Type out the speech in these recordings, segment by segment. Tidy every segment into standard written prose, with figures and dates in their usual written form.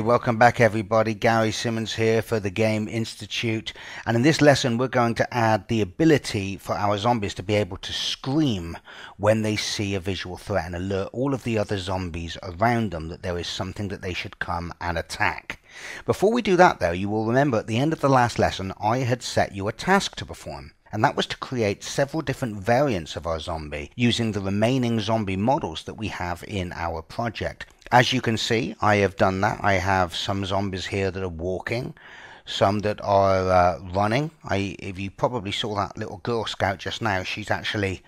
Hey, welcome back everybody. Gary Simmons here for the Game Institute, and in this lesson we're going to add the ability for our zombies to be able to scream when they see a visual threat and alert all of the other zombies around them that there is something that they should come and attack. Before we do that though, you will remember at the end of the last lesson I had set you a task to perform. And that was to create several different variants of our zombie using the remaining zombie models that we have in our project. As you can see, I have done that. I have some zombies here that are walking, some that are running. If you probably saw that little Girl Scout just now, she's actually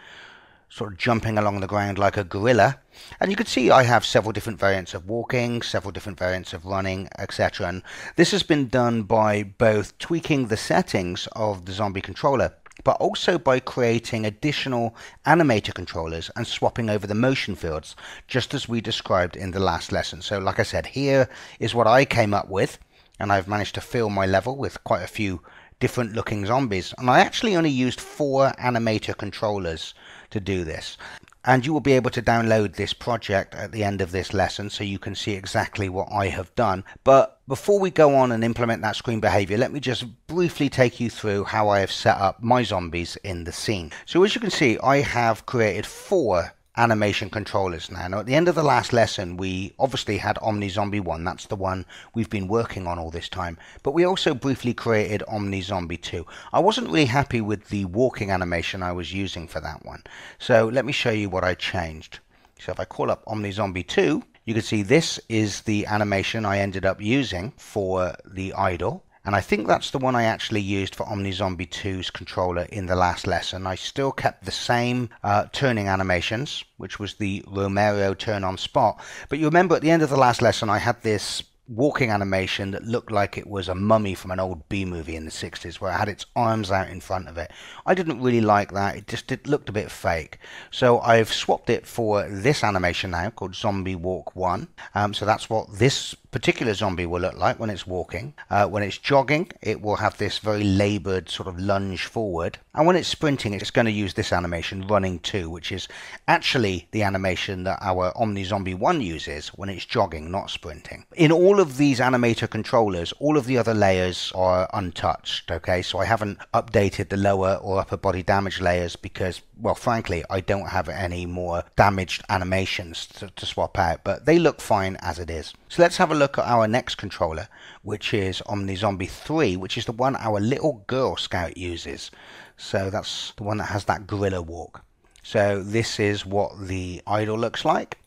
sort of jumping along the ground like a gorilla. And you can see I have several different variants of walking, several different variants of running, etc. And this has been done by both tweaking the settings of the zombie controller, but also by creating additional animator controllers and swapping over the motion fields, just as we described in the last lesson. So like I said, here is what I came up with, and I've managed to fill my level with quite a few different looking zombies. And I actually only used 4 animator controllers to do this. And you will be able to download this project at the end of this lesson so you can see exactly what I have done. But before we go on and implement that screen behavior, let me just briefly take you through how I have set up my zombies in the scene. So as you can see, I have created 4 animation controllers now. Now at the end of the last lesson we obviously had OmniZombie 1, that's the one we've been working on all this time, but we also briefly created OmniZombie 2. I wasn't really happy with the walking animation I was using for that one, so let me show you what I changed. So if I call up OmniZombie 2, you can see this is the animation I ended up using for the idle. And I think that's the one I actually used for OmniZombie 2's controller in the last lesson. I still kept the same turning animations, which was the Romero turn on spot. But you remember at the end of the last lesson I had this walking animation that looked like it was a mummy from an old B-movie in the 60s, where it had its arms out in front of it. I didn't really like that. It looked a bit fake. So I've swapped it for this animation now called Zombie Walk 1. So that's what this particular zombie will look like when it's walking. When it's jogging, it will have this very labored sort of lunge forward. And when it's sprinting, it's going to use this animation, Running 2, which is actually the animation that our OmniZombie 1 uses when it's jogging, not sprinting. In all of these animator controllers, all of the other layers are untouched, okay? So I haven't updated the lower or upper body damage layers because, well, frankly, I don't have any more damaged animations to swap out, but they look fine as it is. So let's have a look at our next controller, which is OmniZombie 3, which is the one our little Girl Scout uses. So that's the one that has that gorilla walk. So this is what the idle looks like.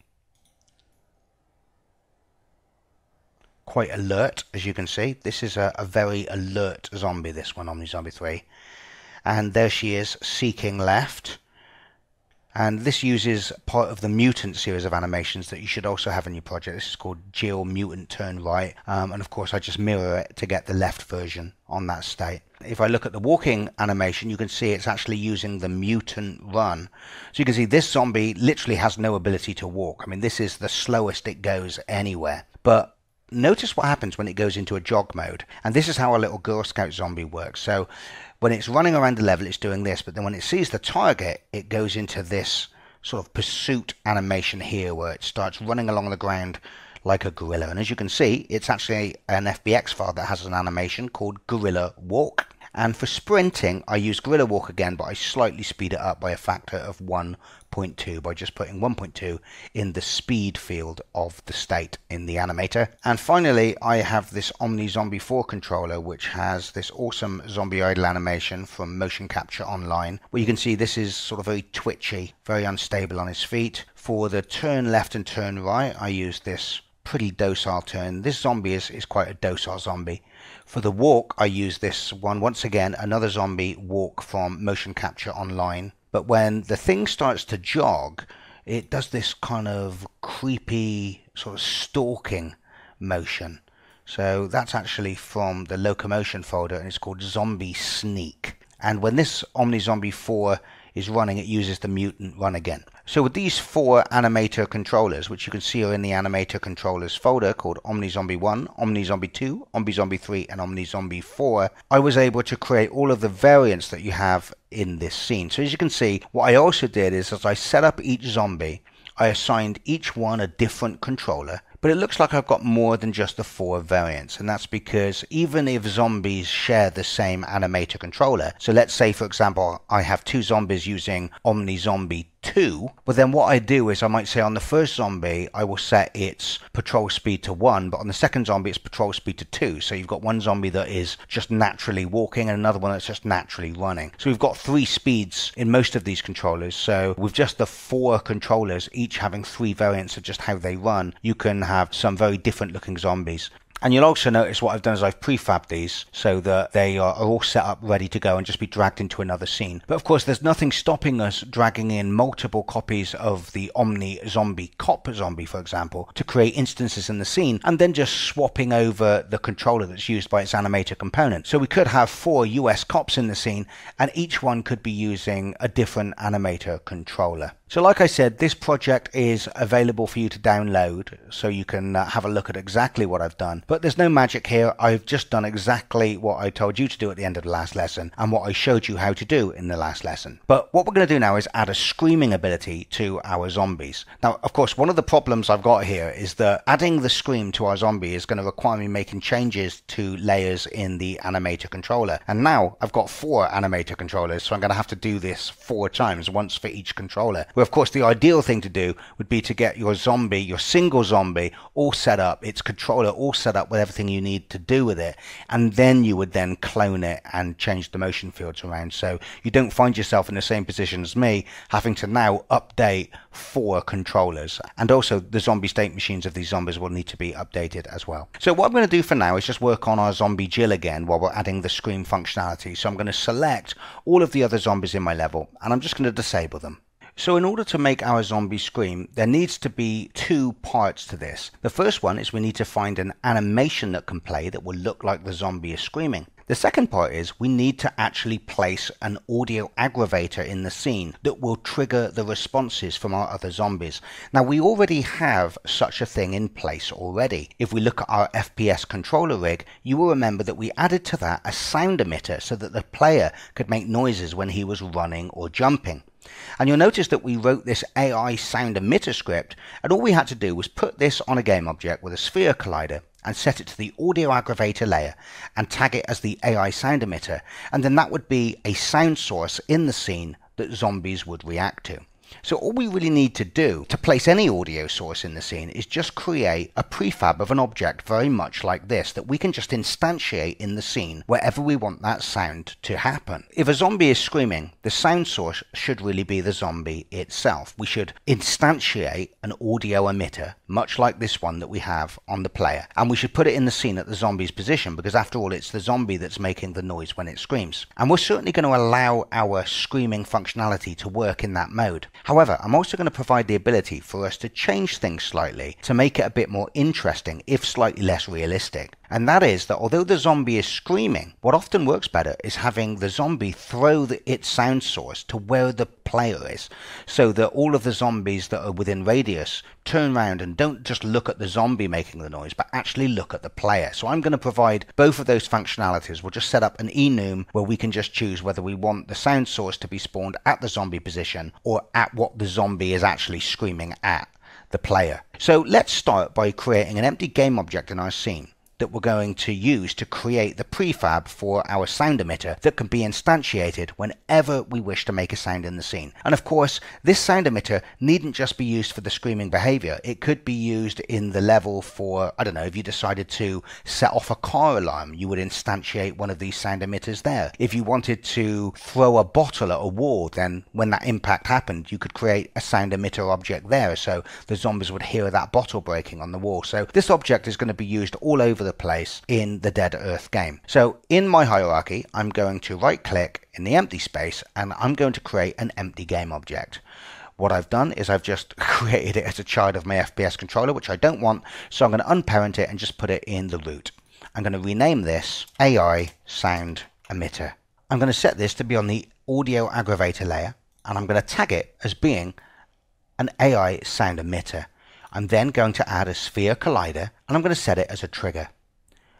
Quite alert, as you can see. This is a very alert zombie, this one, OmniZombie 3. And there she is, seeking left. And this uses part of the Mutant series of animations that you should also have in your project. This is called Jill Mutant Turn Right. And of course I just mirror it to get the left version on that state. If I look at the walking animation, you can see it's actually using the Mutant Run. So you can see this zombie literally has no ability to walk. I mean, this is the slowest it goes anywhere. But notice what happens when it goes into a jog mode. And this is how a little Girl Scout zombie works. So when it's running around the level, it's doing this, but then when it sees the target, it goes into this sort of pursuit animation here, where it starts running along the ground like a gorilla. And as you can see, it's actually an FBX file that has an animation called Gorilla Walk. And for sprinting, I use Gorilla Walk again, but I slightly speed it up by a factor of 1.2 by just putting 1.2 in the speed field of the state in the animator. And finally, I have this OmniZombie 4 controller, which has this awesome zombie idle animation from Motion Capture Online, where you can see this is sort of very twitchy, very unstable on his feet. For the turn left and turn right, I use this pretty docile turn. This zombie is quite a docile zombie. For the walk, I use this one, once again, another zombie walk from Motion Capture Online. But when the thing starts to jog, it does this kind of creepy sort of stalking motion. So that's actually from the Locomotion folder, and it's called Zombie Sneak. And when this OmniZombie 4 is running, it uses the Mutant Run again. So with these 4 animator controllers, which you can see are in the animator controllers folder called OmniZombie 1, OmniZombie 2, OmniZombie 3 and OmniZombie 4, I was able to create all of the variants that you have in this scene. So as you can see, what I also did is, as I set up each zombie, I assigned each one a different controller, But it looks like I've got more than just the 4 variants, and that's because even if zombies share the same animator controller, so let's say for example I have 2 zombies using OmniZombie 2, but then what I do is I might say on the first zombie I will set its patrol speed to 1, but on the second zombie it's patrol speed to 2. So you've got one zombie that is just naturally walking and another one that's just naturally running. So we've got 3 speeds in most of these controllers. So with just the 4 controllers, each having 3 variants of just how they run, you can have some very different looking zombies. And you'll also notice what I've done is I've prefabbed these so that they are all set up ready to go and just be dragged into another scene. But of course there's nothing stopping us dragging in multiple copies of the OmniZombie Cop zombie, for example, to create instances in the scene and then just swapping over the controller that's used by its animator component. So we could have 4 US cops in the scene and each one could be using a different animator controller. So like I said, this project is available for you to download so you can have a look at exactly what I've done. But there's no magic here. I've just done exactly what I told you to do at the end of the last lesson and what I showed you how to do in the last lesson. But what we're going to do now is add a screaming ability to our zombies. Now, of course, one of the problems I've got here is that adding the scream to our zombie is going to require me making changes to layers in the animator controller. And now I've got 4 animator controllers, so I'm going to have to do this 4 times, once for each controller. Well, of course, the ideal thing to do would be to get your zombie, your single zombie, all set up, its controller all set up with everything you need to do with it, and then you would then clone it and change the motion fields around, so you don't find yourself in the same position as me, having to now update 4 controllers. And also the zombie state machines of these zombies will need to be updated as well. So what I'm going to do for now is just work on our zombie Jill again while we're adding the scream functionality. So I'm going to select all of the other zombies in my level and I'm just going to disable them. So in order to make our zombie scream, there needs to be 2 parts to this. The first one is we need to find an animation that can play that will look like the zombie is screaming. The second part is we need to actually place an audio aggravator in the scene that will trigger the responses from our other zombies. Now we already have such a thing in place already. If we look at our FPS controller rig, you will remember that we added to that a sound emitter so that the player could make noises when he was running or jumping. And you'll notice that we wrote this AI sound emitter script, and all we had to do was put this on a game object with a sphere collider and set it to the audio aggravator layer and tag it as the AI sound emitter, and then that would be a sound source in the scene that zombies would react to. So all we really need to do to place any audio source in the scene is just create a prefab of an object very much like this that we can just instantiate in the scene wherever we want that sound to happen. If a zombie is screaming, the sound source should really be the zombie itself. We should instantiate an audio emitter much like this one that we have on the player, and we should put it in the scene at the zombie's position because after all it's the zombie that's making the noise when it screams. And we're certainly going to allow our screaming functionality to work in that mode. However, I'm also going to provide the ability for us to change things slightly to make it a bit more interesting, if slightly less realistic. And that is that although the zombie is screaming, what often works better is having the zombie throw its sound source to where the player is, so that all of the zombies that are within radius turn around and don't just look at the zombie making the noise, but actually look at the player. So I'm going to provide both of those functionalities. We'll just set up an enum where we can just choose whether we want the sound source to be spawned at the zombie position or at what the zombie is actually screaming at the player. So let's start by creating an empty game object in our scene that we're going to use to create the prefab for our sound emitter that can be instantiated whenever we wish to make a sound in the scene. And of course, this sound emitter needn't just be used for the screaming behavior. It could be used in the level for, I don't know, if you decided to set off a car alarm, you would instantiate one of these sound emitters there. If you wanted to throw a bottle at a wall, then when that impact happened, you could create a sound emitter object there, so the zombies would hear that bottle breaking on the wall. So this object is going to be used all over the place in the Dead Earth game. So in my hierarchy, I'm going to right click in the empty space and I'm going to create an empty game object. What I've done is I've just created it as a child of my FPS controller, which I don't want, so I'm going to unparent it and just put it in the root. I'm going to rename this AI Sound Emitter. I'm going to set this to be on the audio aggravator layer and I'm going to tag it as being an AI Sound Emitter. I'm then going to add a sphere collider and I'm going to set it as a trigger.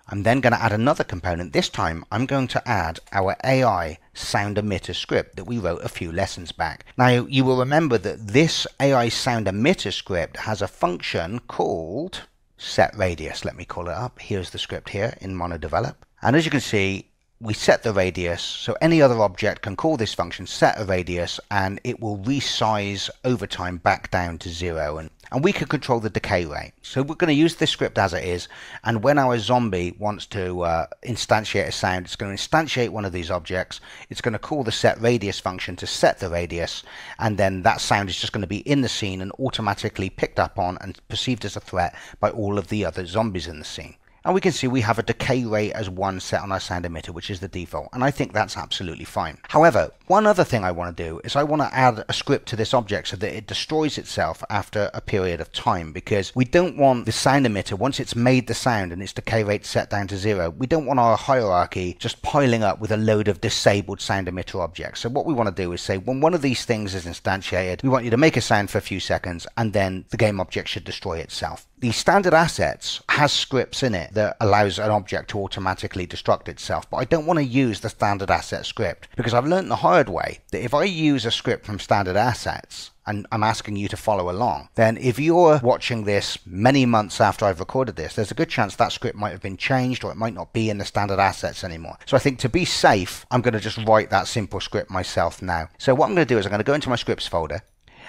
I'm then going to add another component. This time I'm going to add our AI sound emitter script that we wrote a few lessons back. Now you will remember that this AI sound emitter script has a function called set radius. Let me call it up. Here's the script here in MonoDevelop. And as you can see, we set the radius, so any other object can call this function set a radius, and it will resize over time back down to 0. And we can control the decay rate. So we're going to use this script as it is, and when our zombie wants to instantiate a sound, it's going to instantiate one of these objects. It's going to call the set radius function to set the radius, and then that sound is just going to be in the scene and automatically picked up on and perceived as a threat by all of the other zombies in the scene. And we can see we have a decay rate as 1 set on our sound emitter, which is the default, and I think that's absolutely fine. However, one other thing I want to do is I want to add a script to this object so that it destroys itself after a period of time, because we don't want the sound emitter, once it's made the sound and its decay rate set down to 0, we don't want our hierarchy just piling up with a load of disabled sound emitter objects. So what we want to do is say, when one of these things is instantiated, we want you to make a sound for a few seconds, and then the game object should destroy itself. The standard assets has scripts in it that allows an object to automatically destruct itself, but I don't want to use the standard asset script, because I've learned the hard way that if I use a script from standard assets, and I'm asking you to follow along, then if you're watching this many months after I've recorded this, there's a good chance that script might have been changed, or it might not be in the standard assets anymore. So I think to be safe, I'm going to just write that simple script myself now. So what I'm going to do is I'm going to go into my scripts folder,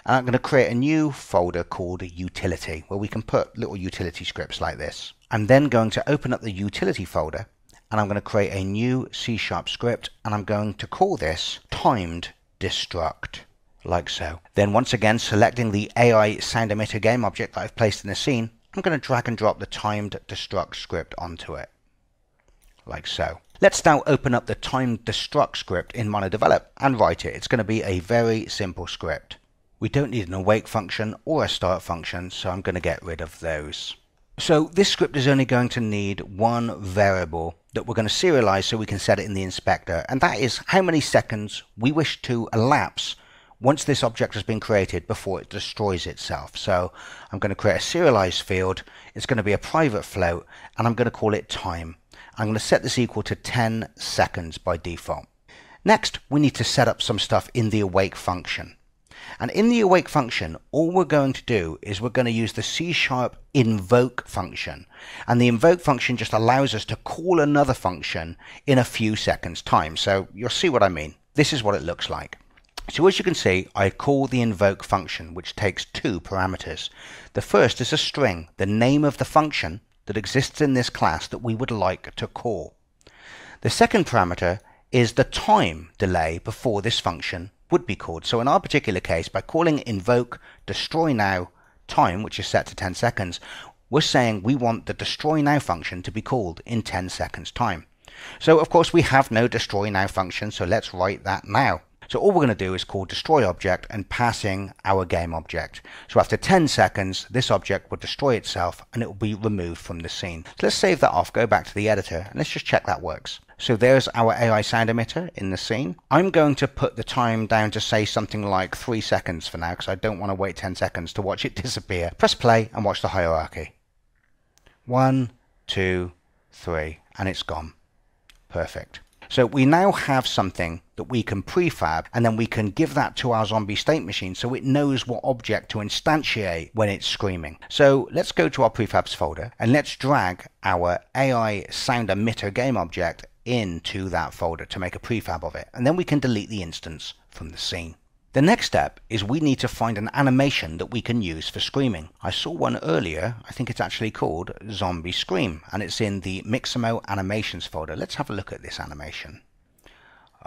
and I'm going to create a new folder called utility, where we can put little utility scripts like this. I'm then going to open up the utility folder, and I'm going to create a new C# script, and I'm going to call this timed destruct, like so. Then once again, selecting the AI sound emitter game object that I've placed in the scene, I'm going to drag and drop the timed destruct script onto it, like so. Let's now open up the timed destruct script in MonoDevelop and write it. It's going to be a very simple script. We don't need an awake function or a start function, so I'm going to get rid of those. So this script is only going to need one variable that we're going to serialize so we can set it in the inspector, and that is how many seconds we wish to elapse once this object has been created before it destroys itself. So I'm going to create a serialized field. It's going to be a private float, and I'm going to call it time. I'm going to set this equal to 10 seconds by default. Next, we need to set up some stuff in the awake function. And in the awake function, all we're going to do is we're going to use the C# invoke function. And the invoke function just allows us to call another function in a few seconds time. So you'll see what I mean. This is what it looks like. So as you can see, I call the invoke function, which takes 2 parameters. The first is a string, the name of the function that exists in this class that we would like to call. The second parameter is the time delay before this function would be called. So in our particular case, by calling invoke destroy now time, which is set to 10 seconds, we're saying we want the destroy now function to be called in 10 seconds time. So of course we have no destroy now function, so let's write that now. So all we're going to do is call destroy object and passing our game object. So after 10 seconds, this object will destroy itself and it will be removed from the scene. So let's save that off, go back to the editor, and let's just check that works. So there's our AI sound emitter in the scene. I'm going to put the time down to say something like 3 seconds for now, because I don't want to wait 10 seconds to watch it disappear. Press play and watch the hierarchy. 1, 2, 3, and it's gone. Perfect. So we now have something that we can prefab, and then we can give that to our zombie state machine so it knows what object to instantiate when it's screaming. So let's go to our prefabs folder and let's drag our AI sound emitter game object into that folder to make a prefab of it, and then we can delete the instance from the scene. The next step is we need to find an animation that we can use for screaming. I saw one earlier, I think it's actually called Zombie Scream, and it's in the Mixamo Animations folder. Let's have a look at this animation.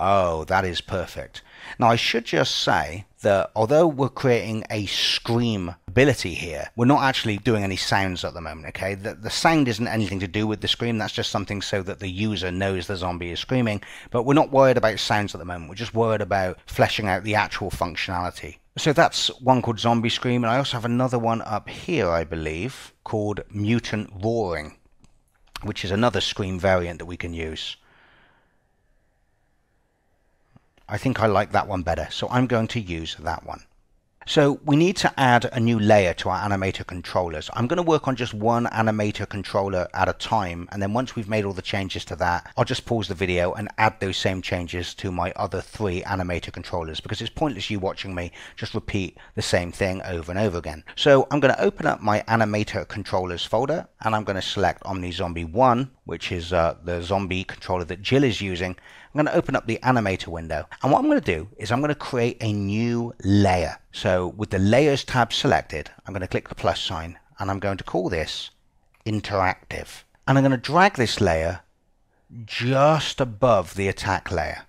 Oh, that is perfect. Now I should just say that although we're creating a scream ability here, we're not actually doing any sounds at the moment, okay? The sound isn't anything to do with the scream, that's just something so that the user knows the zombie is screaming, but we're not worried about sounds at the moment, we're just worried about fleshing out the actual functionality. So that's one called Zombie Scream, and I also have another one up here, I believe, called Mutant Roaring, which is another scream variant that we can use. I think I like that one better, so I'm going to use that one. So we need to add a new layer to our animator controllers. I'm going to work on just one animator controller at a time, and then once we've made all the changes to that, I'll just pause the video and add those same changes to my other 3 animator controllers, because it's pointless you watching me just repeat the same thing over and over again. So I'm going to open up my animator controllers folder, and I'm going to select OmniZombie 1, which is the zombie controller that Jill is using. I'm going to open up the animator window, and what I'm going to do is I'm going to create a new layer. So with the layers tab selected, I'm going to click the plus sign, and I'm going to call this interactive, and I'm going to drag this layer just above the attack layer.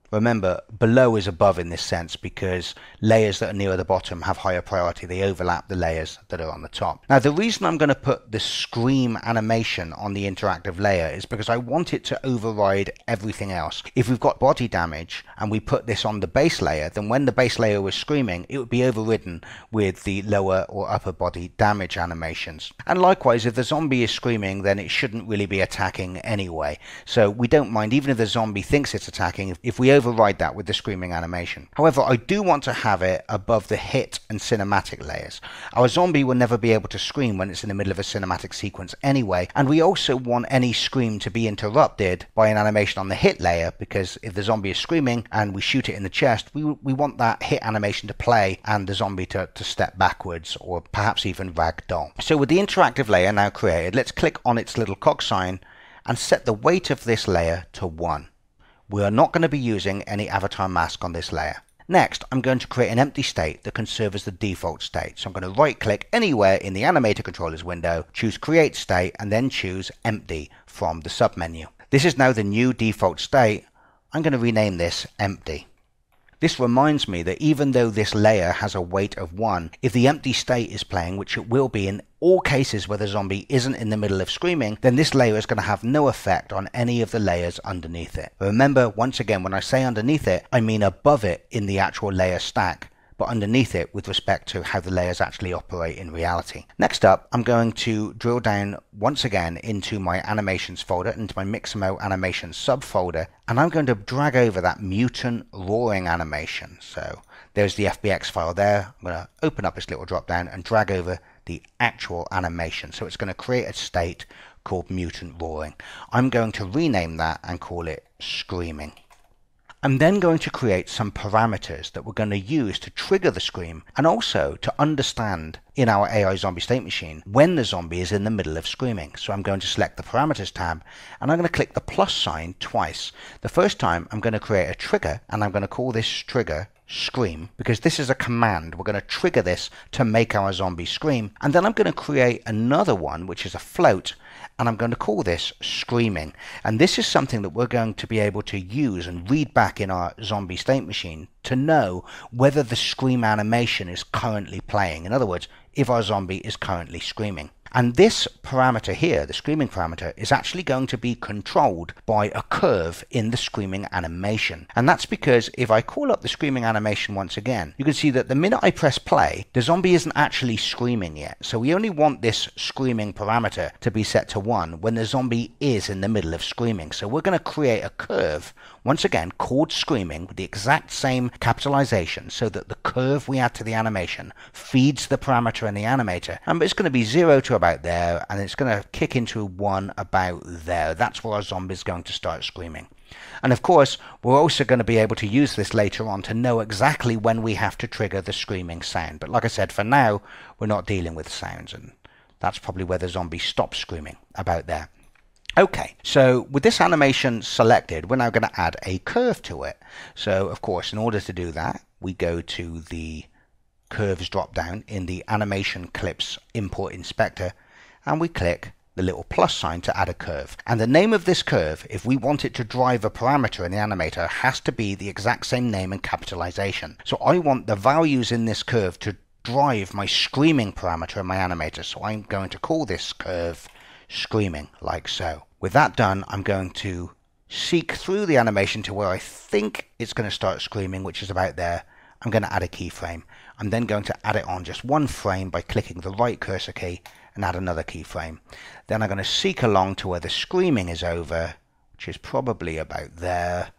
Remember, below is above in this sense because layers that are nearer the bottom have higher priority. They overlap the layers that are on the top. Now, the reason I'm going to put the scream animation on the interactive layer is because I want it to override everything else. If we've got body damage and we put this on the base layer, then when the base layer was screaming, it would be overridden with the lower or upper body damage animations. And likewise, if the zombie is screaming, then it shouldn't really be attacking anyway. So we don't mind, even if the zombie thinks it's attacking, if we override that with the screaming animation. However, I do want to have it above the hit and cinematic layers. Our zombie will never be able to scream when it's in the middle of a cinematic sequence anyway, and we also want any scream to be interrupted by an animation on the hit layer, because if the zombie is screaming and we shoot it in the chest, we want that hit animation to play and the zombie to step backwards or perhaps even ragdoll. So with the interactive layer now created, let's click on its little cog sign and set the weight of this layer to 1. We are not going to be using any avatar mask on this layer. Next, I'm going to create an empty state that can serve as the default state. So I'm going to right click anywhere in the animator controllers window, choose create state, and then choose empty from the submenu. This is now the new default state. I'm going to rename this empty. This reminds me that even though this layer has a weight of 1, if the empty state is playing, which it will be in all cases where the zombie isn't in the middle of screaming, then this layer is going to have no effect on any of the layers underneath it. Remember, once again, when I say underneath it, I mean above it in the actual layer stack, but underneath it with respect to how the layers actually operate in reality. Next up, I'm going to drill down once again into my animations folder, into my Mixamo animations subfolder, and I'm going to drag over that mutant roaring animation. So there's the FBX file there. I'm going to open up this little drop down and drag over the actual animation. So it's going to create a state called mutant roaring. I'm going to rename that and call it screaming. I'm then going to create some parameters that we're going to use to trigger the scream, and also to understand in our AI zombie state machine when the zombie is in the middle of screaming. So I'm going to select the parameters tab, and I'm going to click the plus sign twice. The first time I'm going to create a trigger, and I'm going to call this trigger scream, because this is a command. We're going to trigger this to make our zombie scream. And then I'm going to create another one, which is a float, and I'm going to call this screaming. And this is something that we're going to be able to use and read back in our zombie state machine to know whether the scream animation is currently playing. In other words, if our zombie is currently screaming. And this parameter here, the screaming parameter, is actually going to be controlled by a curve in the screaming animation. And that's because if I call up the screaming animation once again, you can see that the minute I press play, the zombie isn't actually screaming yet. So we only want this screaming parameter to be set to 1 when the zombie is in the middle of screaming. So we're going to create a curve, once again, called screaming, with the exact same capitalization, so that the curve we add to the animation feeds the parameter in the animator. And it's going to be 0 to about there, and it's going to kick into 1 about there. That's where our zombie is going to start screaming. And of course, we're also going to be able to use this later on to know exactly when we have to trigger the screaming sound. But like I said, for now, we're not dealing with sounds, and that's probably where the zombie stops screaming, about there. Okay, so with this animation selected, we're now going to add a curve to it. So of course, in order to do that, we go to the curves drop down in the animation clips import inspector, and we click the little plus sign to add a curve. And the name of this curve, if we want it to drive a parameter in the animator, has to be the exact same name and capitalization. So I want the values in this curve to drive my screaming parameter in my animator. So I'm going to call this curve screaming, like so. With that done, I'm going to seek through the animation to where I think it's going to start screaming, which is about there. I'm going to add a keyframe. I'm then going to add it on just one frame by clicking the right cursor key and add another keyframe. Then I'm going to seek along to where the screaming is over, which is probably about there.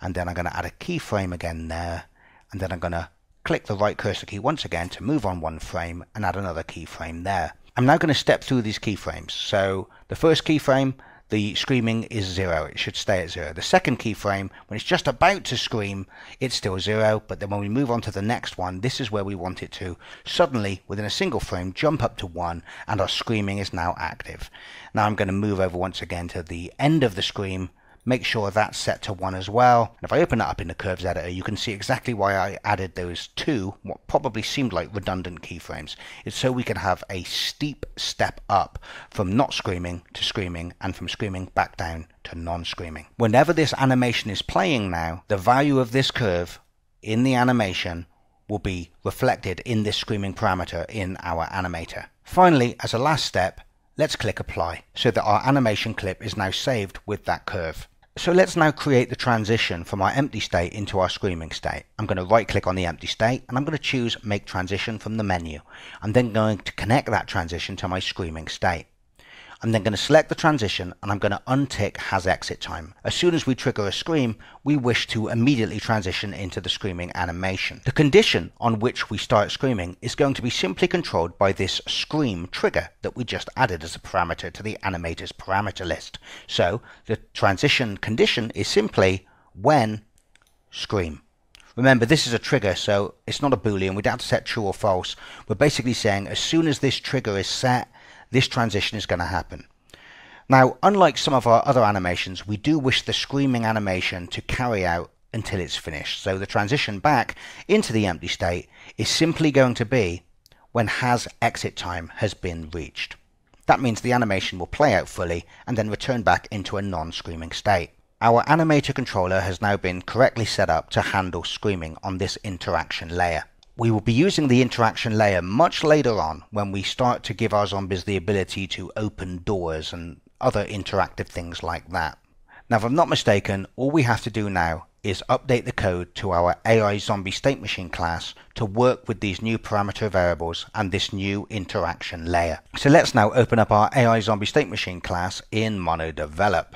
And then I'm going to add a keyframe again there. And then I'm going to click the right cursor key once again to move on one frame and add another keyframe there. I'm now going to step through these keyframes. So the first keyframe, the screaming is 0. It should stay at 0. The second keyframe, when it's just about to scream, it's still 0. But then when we move on to the next one, this is where we want it to suddenly, within a single frame, jump up to 1, and our screaming is now active. Now I'm going to move over once again to the end of the scream, make sure that's set to 1 as well. And if I open that up in the curves editor, you can see exactly why I added those two, what probably seemed like redundant keyframes. It's so we can have a steep step up from not screaming to screaming, and from screaming back down to non-screaming. Whenever this animation is playing now, the value of this curve in the animation will be reflected in this screaming parameter in our animator. Finally, as a last step, let's click apply so that our animation clip is now saved with that curve. So let's now create the transition from our empty state into our screaming state. I'm going to right click on the empty state and I'm going to choose make transition from the menu. I'm then going to connect that transition to my screaming state. I'm then going to select the transition and I'm going to untick has exit time. As soon as we trigger a scream, we wish to immediately transition into the screaming animation. The condition on which we start screaming is going to be simply controlled by this scream trigger that we just added as a parameter to the animator's parameter list. So the transition condition is simply when scream. Remember, this is a trigger, so it's not a boolean. We don't have to set true or false. We're basically saying as soon as this trigger is set, this transition is going to happen. Now, unlike some of our other animations, we do wish the screaming animation to carry out until it's finished. So the transition back into the empty state is simply going to be when has exit time has been reached. That means the animation will play out fully and then return back into a non-screaming state. Our animator controller has now been correctly set up to handle screaming on this interaction layer. We will be using the interaction layer much later on when we start to give our zombies the ability to open doors and other interactive things like that. Now, if I'm not mistaken, all we have to do now is update the code to our AI Zombie State Machine class to work with these new parameter variables and this new interaction layer. So let's now open up our AI Zombie State Machine class in MonoDevelop.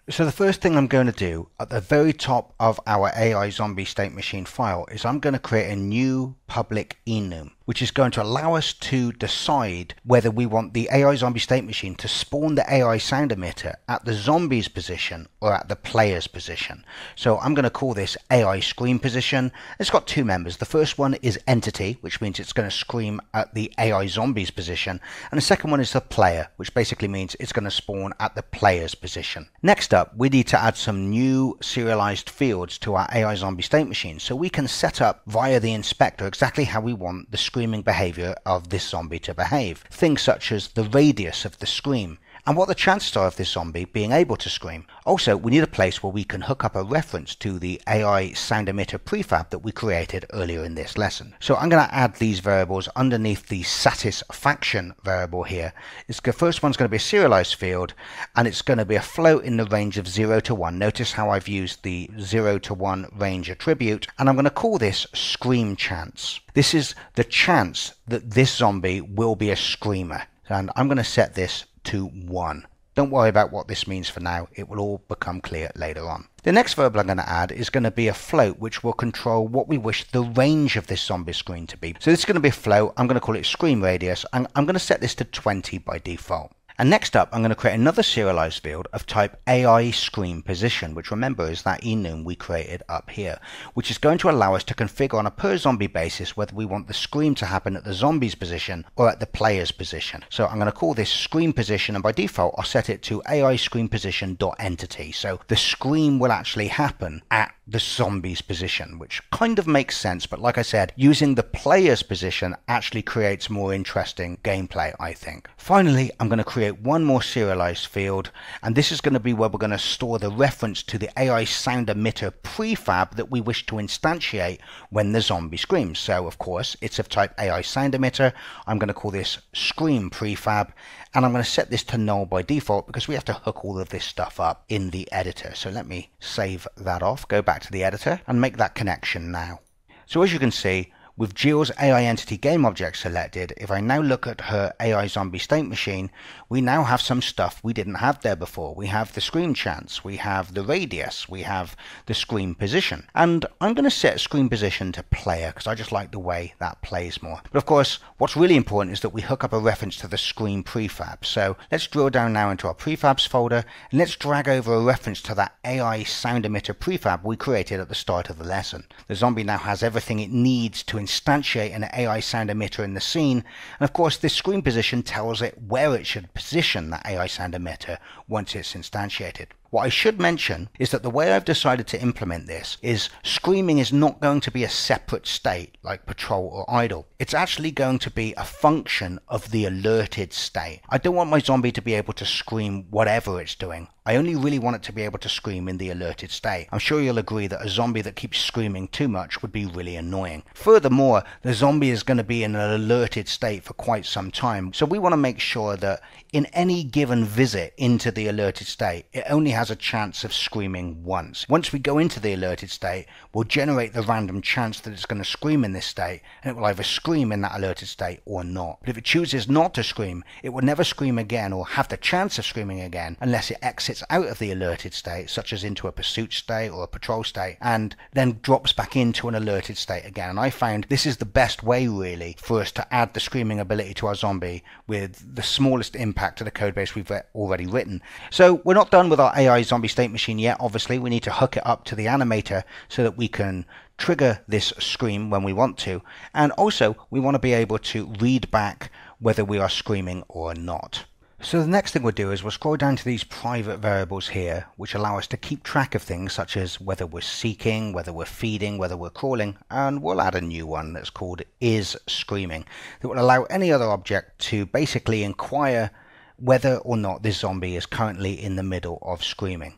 So the first thing I'm going to do at the very top of our AI Zombie State Machine file is I'm going to create a new public enum, which is going to allow us to decide whether we want the AI Zombie State Machine to spawn the AI sound emitter at the zombie's position or at the player's position. So I'm going to call this AI Scream position. It's got two members. The first one is entity, which means it's going to scream at the AI zombie's position. And the second one is the player, which basically means it's going to spawn at the player's position. Next up, we need to add some new serialized fields to our AI Zombie State Machine so we can set up via the inspector exactly how we want the screaming behavior of this zombie to behave. Things such as the radius of the scream and what the chances are of this zombie being able to scream. Also, we need a place where we can hook up a reference to the AI sound emitter prefab that we created earlier in this lesson. So I'm going to add these variables underneath the satisfaction variable here. The first one's going to be a serialized field, and it's going to be a float in the range of 0 to 1. Notice how I've used the 0 to 1 range attribute, and I'm going to call this scream chance. This is the chance that this zombie will be a screamer, and I'm going to set this to 1. Don't worry about what this means for now. It will all become clear later on. The next variable I'm going to add is going to be a float, which will control what we wish the range of this zombie scream to be. So this is going to be a float. I'm going to call it scream radius, and I'm going to set this to 20 by default. And next up, I'm going to create another serialized field of type AI Scream Position, which remember is that enum we created up here, which is going to allow us to configure on a per zombie basis whether we want the scream to happen at the zombie's position or at the player's position. So I'm going to call this Scream Position, and by default I'll set it to AI Scream Position.entity. So the scream will actually happen at the zombie's position, which kind of makes sense, but like I said, using the player's position actually creates more interesting gameplay, I think. Finally, I'm going to create one more serialized field, and this is going to be where we're going to store the reference to the AI sound emitter prefab that we wish to instantiate when the zombie screams. So of course it's of type AI sound emitter. I'm going to call this scream prefab, and I'm going to set this to null by default because we have to hook all of this stuff up in the editor. So let me save that off, go back to the editor and make that connection now. So as you can see, with Jill's AI entity game object selected, if I now look at her AI zombie state machine, we now have some stuff we didn't have there before. We have the scream chance, we have the radius, we have the scream position. And I'm going to set scream position to player because I just like the way that plays more. But of course, what's really important is that we hook up a reference to the scream prefab. So let's drill down now into our prefabs folder and let's drag over a reference to that AI sound emitter prefab we created at the start of the lesson. The zombie now has everything it needs to instantiate an AI sound emitter in the scene, and of course this screen position tells it where it should position that AI sound emitter once it's instantiated. What I should mention is that the way I've decided to implement this is screaming is not going to be a separate state like patrol or idle. It's actually going to be a function of the alerted state. I don't want my zombie to be able to scream whatever it's doing. I only really want it to be able to scream in the alerted state. I'm sure you'll agree that a zombie that keeps screaming too much would be really annoying. Furthermore, the zombie is going to be in an alerted state for quite some time, so we want to make sure that in any given visit into the alerted state, it only has a chance of screaming once. Once we go into the alerted state, we'll generate the random chance that it's going to scream in this state, and it will either scream in that alerted state or not. But if it chooses not to scream, it will never scream again or have the chance of screaming again unless it exits out of the alerted state, such as into a pursuit state or a patrol state, and then drops back into an alerted state again. And I found this is the best way really for us to add the screaming ability to our zombie with the smallest impact to the codebase we've already written. So we're not done with our AI zombie state machine yet. Obviously we need to hook it up to the animator so that we can trigger this scream when we want to, and also we want to be able to read back whether we are screaming or not. So the next thing we'll do is we'll scroll down to these private variables here, which allow us to keep track of things such as whether we're seeking, whether we're feeding, whether we're crawling, and we'll add a new one that's called isScreaming that will allow any other object to basically inquire whether or not this zombie is currently in the middle of screaming.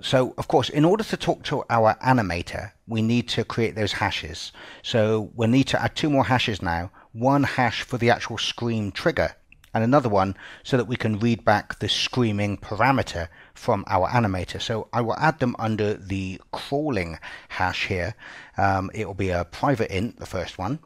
So of course, in order to talk to our animator, we need to create those hashes. So we'll need to add two more hashes now, one hash for the actual scream trigger and another one so that we can read back the screaming parameter from our animator. So I will add them under the crawling hash here. It will be a private int, the first one.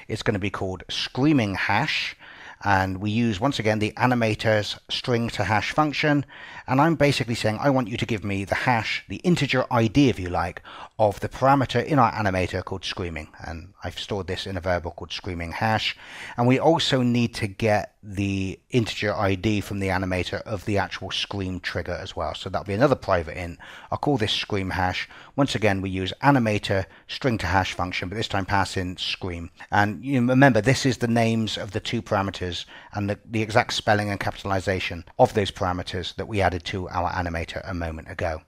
It's going to be called screaming hash, and we use once again the animator's string to hash function, and I'm basically saying I want you to give me the hash, the integer ID if you like, of the parameter in our animator called screaming, and I've stored this in a variable called screaming hash. And we also need to get the integer ID from the animator of the actual scream trigger as well, so that'll be another private int. I'll call this scream hash. Once again we use animator string to hash function, but this time pass in scream, and you remember this is the names of the two parameters and the exact spelling and capitalization of those parameters that we added to our animator a moment ago.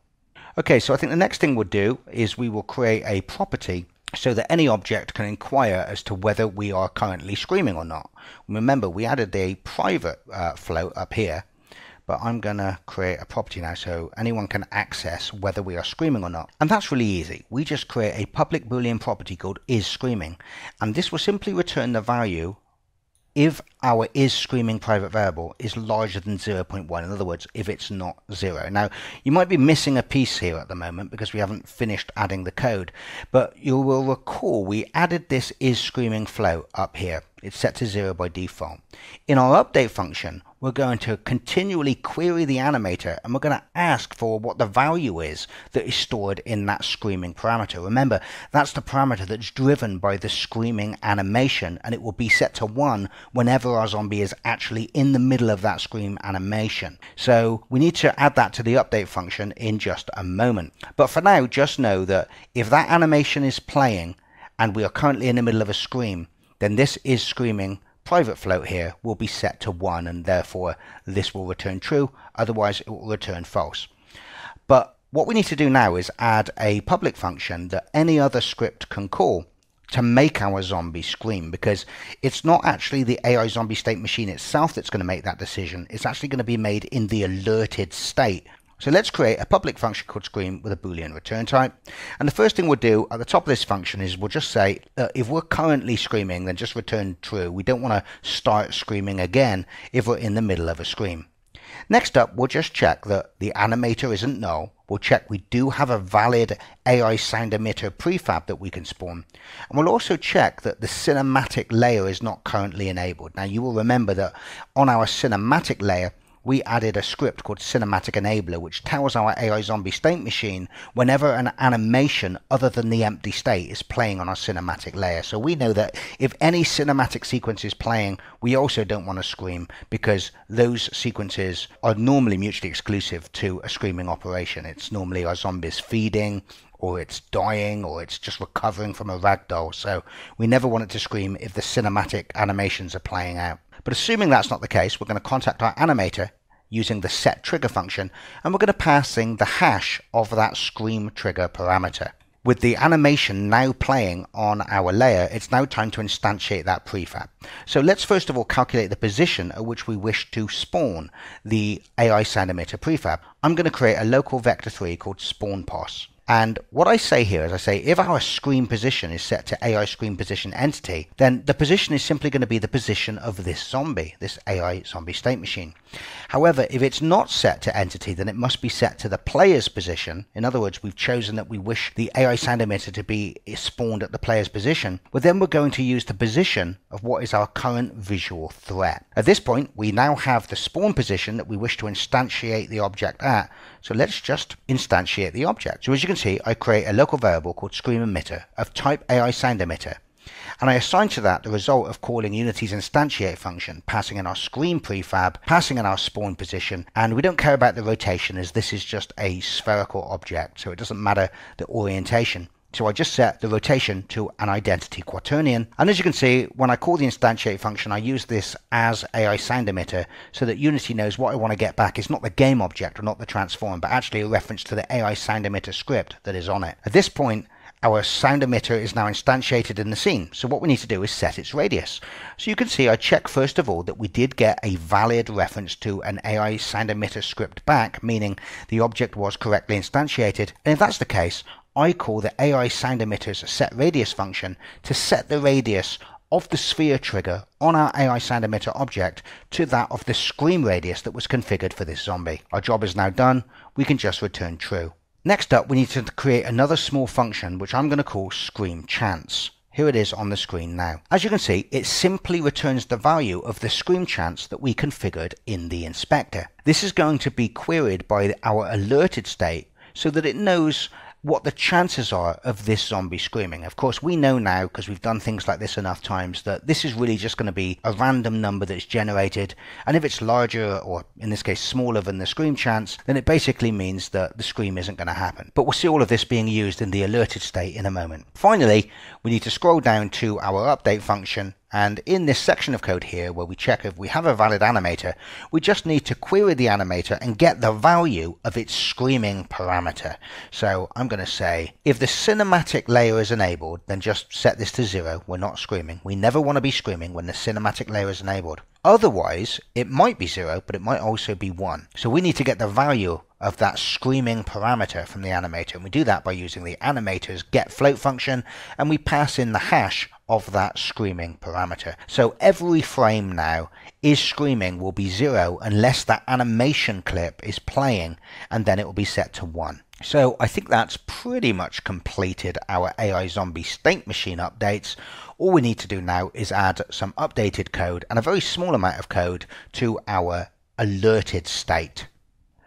Okay, so I think the next thing we'll do is we will create a property so that any object can inquire as to whether we are currently screaming or not. Remember, we added a private float up here, but I'm going to create a property now so anyone can access whether we are screaming or not. And that's really easy. We just create a public Boolean property called isScreaming, and this will simply return the value if our isScreaming private variable is larger than 0.1, in other words, if it's not 0. Now, you might be missing a piece here at the moment because we haven't finished adding the code, but you will recall we added this isScreaming float up here. It's set to 0 by default. In our update function, we're going to continually query the animator and we're going to ask for what the value is that is stored in that screaming parameter. Remember, that's the parameter that's driven by the screaming animation, and it will be set to 1 whenever our zombie is actually in the middle of that scream animation. So we need to add that to the update function in just a moment. But for now, just know that if that animation is playing and we are currently in the middle of a scream, then this isScreaming private float here will be set to 1, and therefore this will return true, otherwise it will return false. But what we need to do now is add a public function that any other script can call to make our zombie scream, because it's not actually the AI zombie state machine itself that's going to make that decision. It's actually going to be made in the alerted state. So let's create a public function called scream with a Boolean return type. And the first thing we'll do at the top of this function is we'll just say if we're currently screaming, then just return true. We don't want to start screaming again if we're in the middle of a scream. Next up, we'll just check that the animator isn't null, we'll check we do have a valid AI sound emitter prefab that we can spawn. And we'll also check that the cinematic layer is not currently enabled. Now you will remember that on our cinematic layer, we added a script called Cinematic Enabler, which tells our AI Zombie State Machine whenever an animation other than the empty state is playing on our cinematic layer. So we know that if any cinematic sequence is playing, we also don't want to scream, because those sequences are normally mutually exclusive to a screaming operation. It's normally our zombies feeding, or it's dying, or it's just recovering from a ragdoll. So we never want it to scream if the cinematic animations are playing out. But assuming that's not the case, we're going to contact our animator using the set trigger function, and we're going to pass in the hash of that scream trigger parameter. With the animation now playing on our layer, it's now time to instantiate that prefab. So let's first of all calculate the position at which we wish to spawn the AI sound emitter prefab. I'm going to create a local vector 3 called spawnPos. And what I say here is I say if our screen position is set to AI screen position entity, then the position is simply going to be the position of this zombie, this AI zombie state machine. However, if it's not set to entity, then it must be set to the player's position. In other words, we've chosen that we wish the AI sound emitter to be spawned at the player's position. Well, then we're going to use the position of what is our current visual threat. At this point, we now have the spawn position that we wish to instantiate the object at. So let's just instantiate the object. So as you can see, I create a local variable called scream emitter of type AI sound emitter. And I assign to that the result of calling Unity's instantiate function, passing in our screen prefab, passing in our spawn position, and we don't care about the rotation as this is just a spherical object, so it doesn't matter the orientation. So I just set the rotation to an identity quaternion. And as you can see, when I call the instantiate function, I use this as AI sound emitter so that Unity knows what I want to get back is not the game object or not the transform, but actually a reference to the AI sound emitter script that is on it. At this point, our sound emitter is now instantiated in the scene. So what we need to do is set its radius. So you can see I check first of all that we did get a valid reference to an AI sound emitter script back, meaning the object was correctly instantiated. And if that's the case, I call the AI sound emitter's set radius function to set the radius of the sphere trigger on our AI sound emitter object to that of the scream radius that was configured for this zombie. Our job is now done. We can just return true. Next up, we need to create another small function which I'm going to call scream chance. Here it is on the screen now. As you can see, it simply returns the value of the scream chance that we configured in the inspector. This is going to be queried by our alerted state so that it knows what the chances are of this zombie screaming. Of course, we know now, because we've done things like this enough times, that this is really just going to be a random number that's generated, and if it's larger, or in this case smaller than the scream chance, then it basically means that the scream isn't going to happen. But we'll see all of this being used in the alerted state in a moment. Finally, we need to scroll down to our update function, and in this section of code here where we check if we have a valid animator, we just need to query the animator and get the value of its screaming parameter. So I'm going to say if the cinematic layer is enabled, then just set this to 0. We're not screaming. We never want to be screaming when the cinematic layer is enabled. Otherwise, it might be 0, but it might also be 1. So we need to get the value of that screaming parameter from the animator, and we do that by using the animator's getFloat function, and we pass in the hash of that screaming parameter. So every frame now is screaming will be 0 unless that animation clip is playing, and then it will be set to 1. So I think that's pretty much completed our AI Zombie State Machine updates. All we need to do now is add some updated code and a very small amount of code to our alerted state.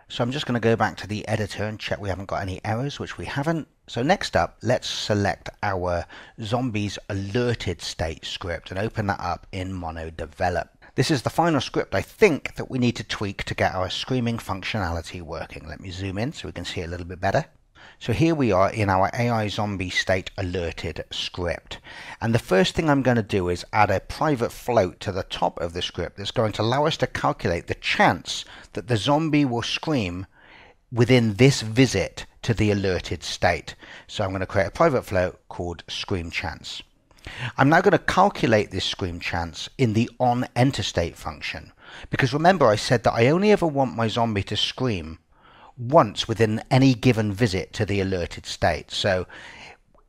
So I'm just going to go back to the editor and check we haven't got any errors, which we haven't. So next up, let's select our zombies alerted state script and open that up in MonoDevelop. This is the final script I think that we need to tweak to get our screaming functionality working. Let me zoom in so we can see it a little bit better. So here we are in our AI Zombie State Alerted script. And the first thing I'm going to do is add a private float to the top of the script that's going to allow us to calculate the chance that the zombie will scream within this visit to the alerted state. So I'm going to create a private float called scream chance. I'm now going to calculate this scream chance in the onEnterState function. Because remember I said that I only ever want my zombie to scream once within any given visit to the alerted state. So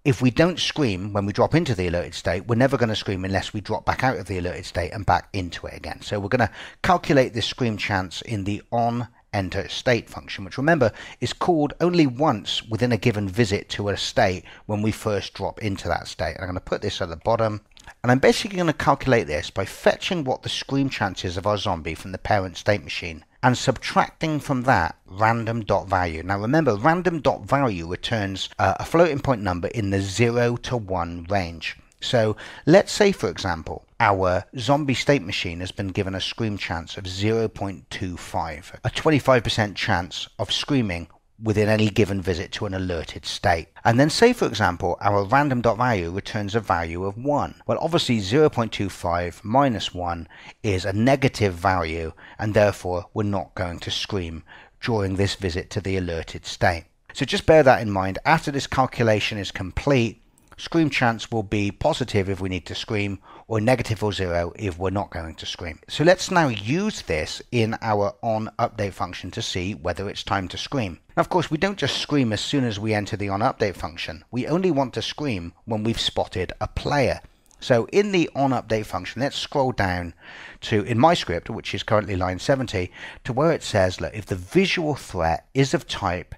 if we don't scream when we drop into the alerted state, we're never going to scream unless we drop back out of the alerted state and back into it again. So we're going to calculate this scream chance in the onEnterState enter state function, which remember is called only once within a given visit to a state when we first drop into that state. And I'm going to put this at the bottom, and I'm basically going to calculate this by fetching what the scream chance is of our zombie from the parent state machine and subtracting from that random.value. Now remember, random.value returns a floating point number in the 0 to 1 range. So let's say, for example, our zombie state machine has been given a scream chance of 0.25, a 25% chance of screaming within any given visit to an alerted state. And then say, for example, our random.value returns a value of 1. Well, obviously 0.25 minus 1 is a negative value, and therefore we're not going to scream during this visit to the alerted state. So just bear that in mind. After this calculation is complete, scream chance will be positive if we need to scream, or negative or 0 if we're not going to scream. So let's now use this in our onUpdate function to see whether it's time to scream. Now, of course, we don't just scream as soon as we enter the onUpdate function. We only want to scream when we've spotted a player. So in the onUpdate function, let's scroll down to, in my script, which is currently line 70, to where it says, look, if the visual threat is of type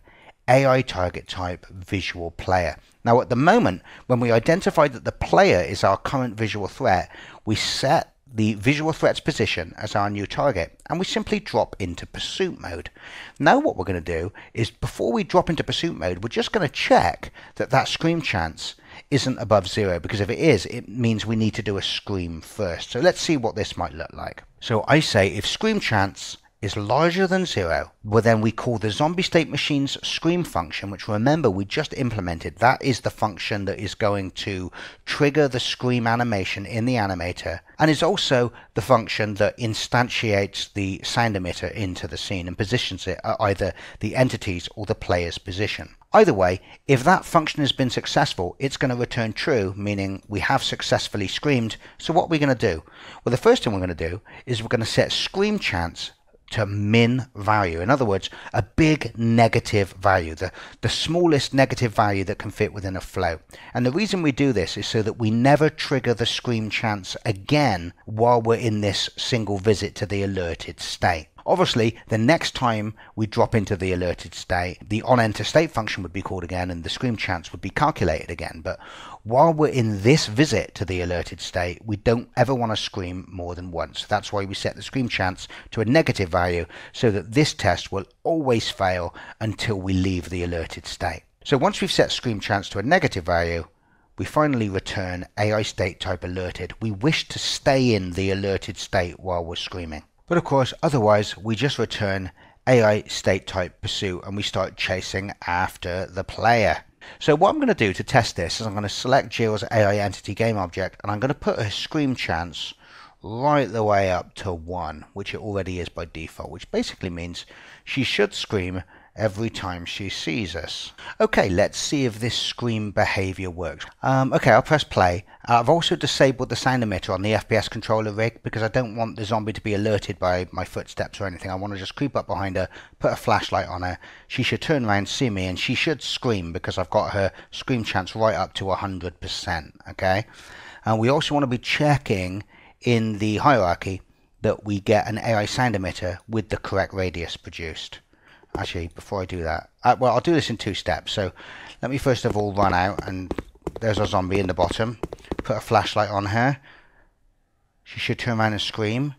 AI target type visual player. Now at the moment, when we identify that the player is our current visual threat, we set the visual threat's position as our new target, and we simply drop into pursuit mode. Now what we're going to do is, before we drop into pursuit mode, we're just going to check that that scream chance isn't above 0, because if it is, it means we need to do a scream first. So let's see what this might look like. So I say if scream chance is larger than 0, well then we call the zombie state machine's scream function, which remember we just implemented. That is the function that is going to trigger the scream animation in the animator, and is also the function that instantiates the sound emitter into the scene and positions it at either the entity's or the player's position. Either way, if that function has been successful, it's going to return true, meaning we have successfully screamed. So what are we going to do? Well, the first thing we're going to do is we're going to set scream chance to min value. In other words, a big negative value, the smallest negative value that can fit within a flow. And the reason we do this is so that we never trigger the scream chance again while we're in this single visit to the alerted state. Obviously, the next time we drop into the alerted state, the onEnter state function would be called again and the scream chance would be calculated again. But while we're in this visit to the alerted state, we don't ever want to scream more than once. That's why we set the scream chance to a negative value, so that this test will always fail until we leave the alerted state. So once we've set scream chance to a negative value, we finally return AI state type alerted. We wish to stay in the alerted state while we're screaming. But of course, otherwise, we just return AI state type pursuit and we start chasing after the player. So what I'm going to do to test this is I'm going to select Jill's AI entity game object, and I'm going to put her scream chance right the way up to 1, which it already is by default, which basically means she should scream every time she sees us. Okay, let's see if this scream behavior works. Okay, I'll press play. I've also disabled the sound emitter on the FPS controller rig because I don't want the zombie to be alerted by my footsteps or anything. I want to just creep up behind her, put a flashlight on her. She should turn around, see me, and she should scream because I've got her scream chance right up to 100%. Okay, and we also want to be checking in the hierarchy that we get an AI sound emitter with the correct radius produced. Actually, before I do that, well, I'll do this in 2 steps. So let me first of all run out, and there's our zombie in the bottom. Put a flashlight on her. She should turn around and scream.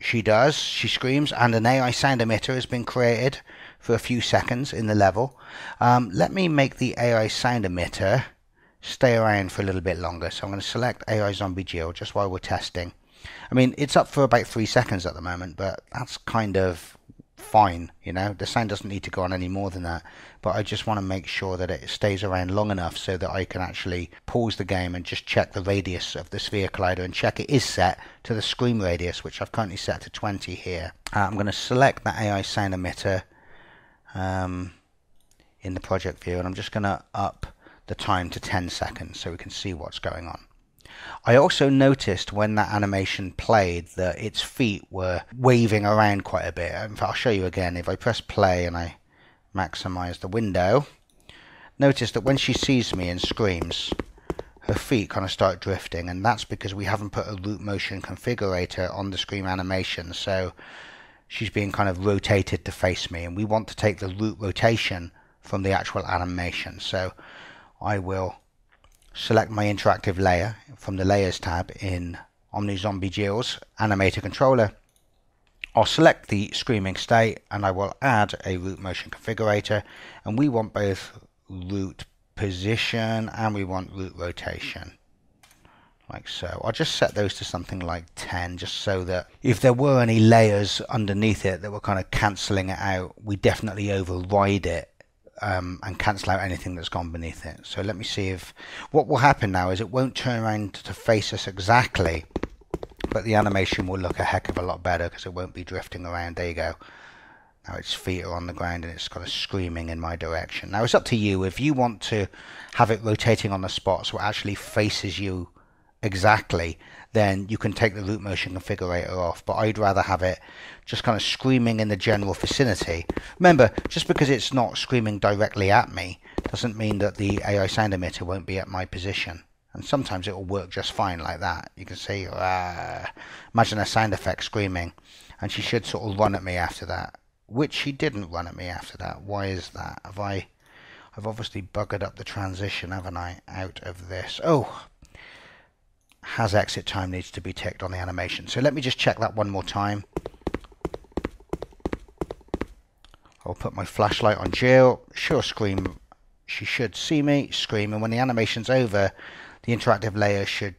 She does. She screams, and an AI sound emitter has been created for a few seconds in the level. Let me make the AI sound emitter stay around for a little bit longer. So I'm going to select AI Zombie Jill just while we're testing. I mean, it's up for about 3 seconds at the moment, but that's kind of fine, you know. The sound doesn't need to go on any more than that, but I just want to make sure that it stays around long enough so that I can actually pause the game and just check the radius of the sphere collider and check it is set to the scream radius, which I've currently set to 20 here. I'm going to select that AI sound emitter in the project view, and I'm just going to up the time to 10 seconds so we can see what's going on. I also noticed when that animation played that its feet were waving around quite a bit. In fact, I'll show you again. If I press play and I maximize the window, notice that when she sees me and screams, her feet kind of start drifting, and that's because we haven't put a root motion configurator on the scream animation. So she's being kind of rotated to face me, and we want to take the root rotation from the actual animation. So I will select my interactive layer from the Layers tab in OmniZombie Animator Controller. I'll select the screaming state and I will add a root motion configurator, and we want both root position and we want root rotation, like so. I'll just set those to something like 10, just so that if there were any layers underneath it that were kind of cancelling it out, we definitely override it and cancel out anything that's gone beneath it. So let me see if what will happen now is it won't turn around to face us exactly, but the animation will look a heck of a lot better because it won't be drifting around. There you go. Now its feet are on the ground and it's kind of screaming in my direction. Now it's up to you. If you want to have it rotating on the spot so it actually faces you exactly, then you can take the root motion configurator off, but I'd rather have it just kind of screaming in the general vicinity. Remember, just because it's not screaming directly at me doesn't mean that the AI sound emitter won't be at my position. And sometimes it will work just fine like that. You can see, imagine a sound effect screaming, and she should sort of run at me after that, which she didn't run at me after that. Why is that? I've obviously buggered up the transition, haven't I, out of this? Oh, has exit time needs to be ticked on the animation. So let me just check that one more time. I'll put my flashlight on Jill. She'll scream. She should see me, scream, and when the animation's over, the interactive layer should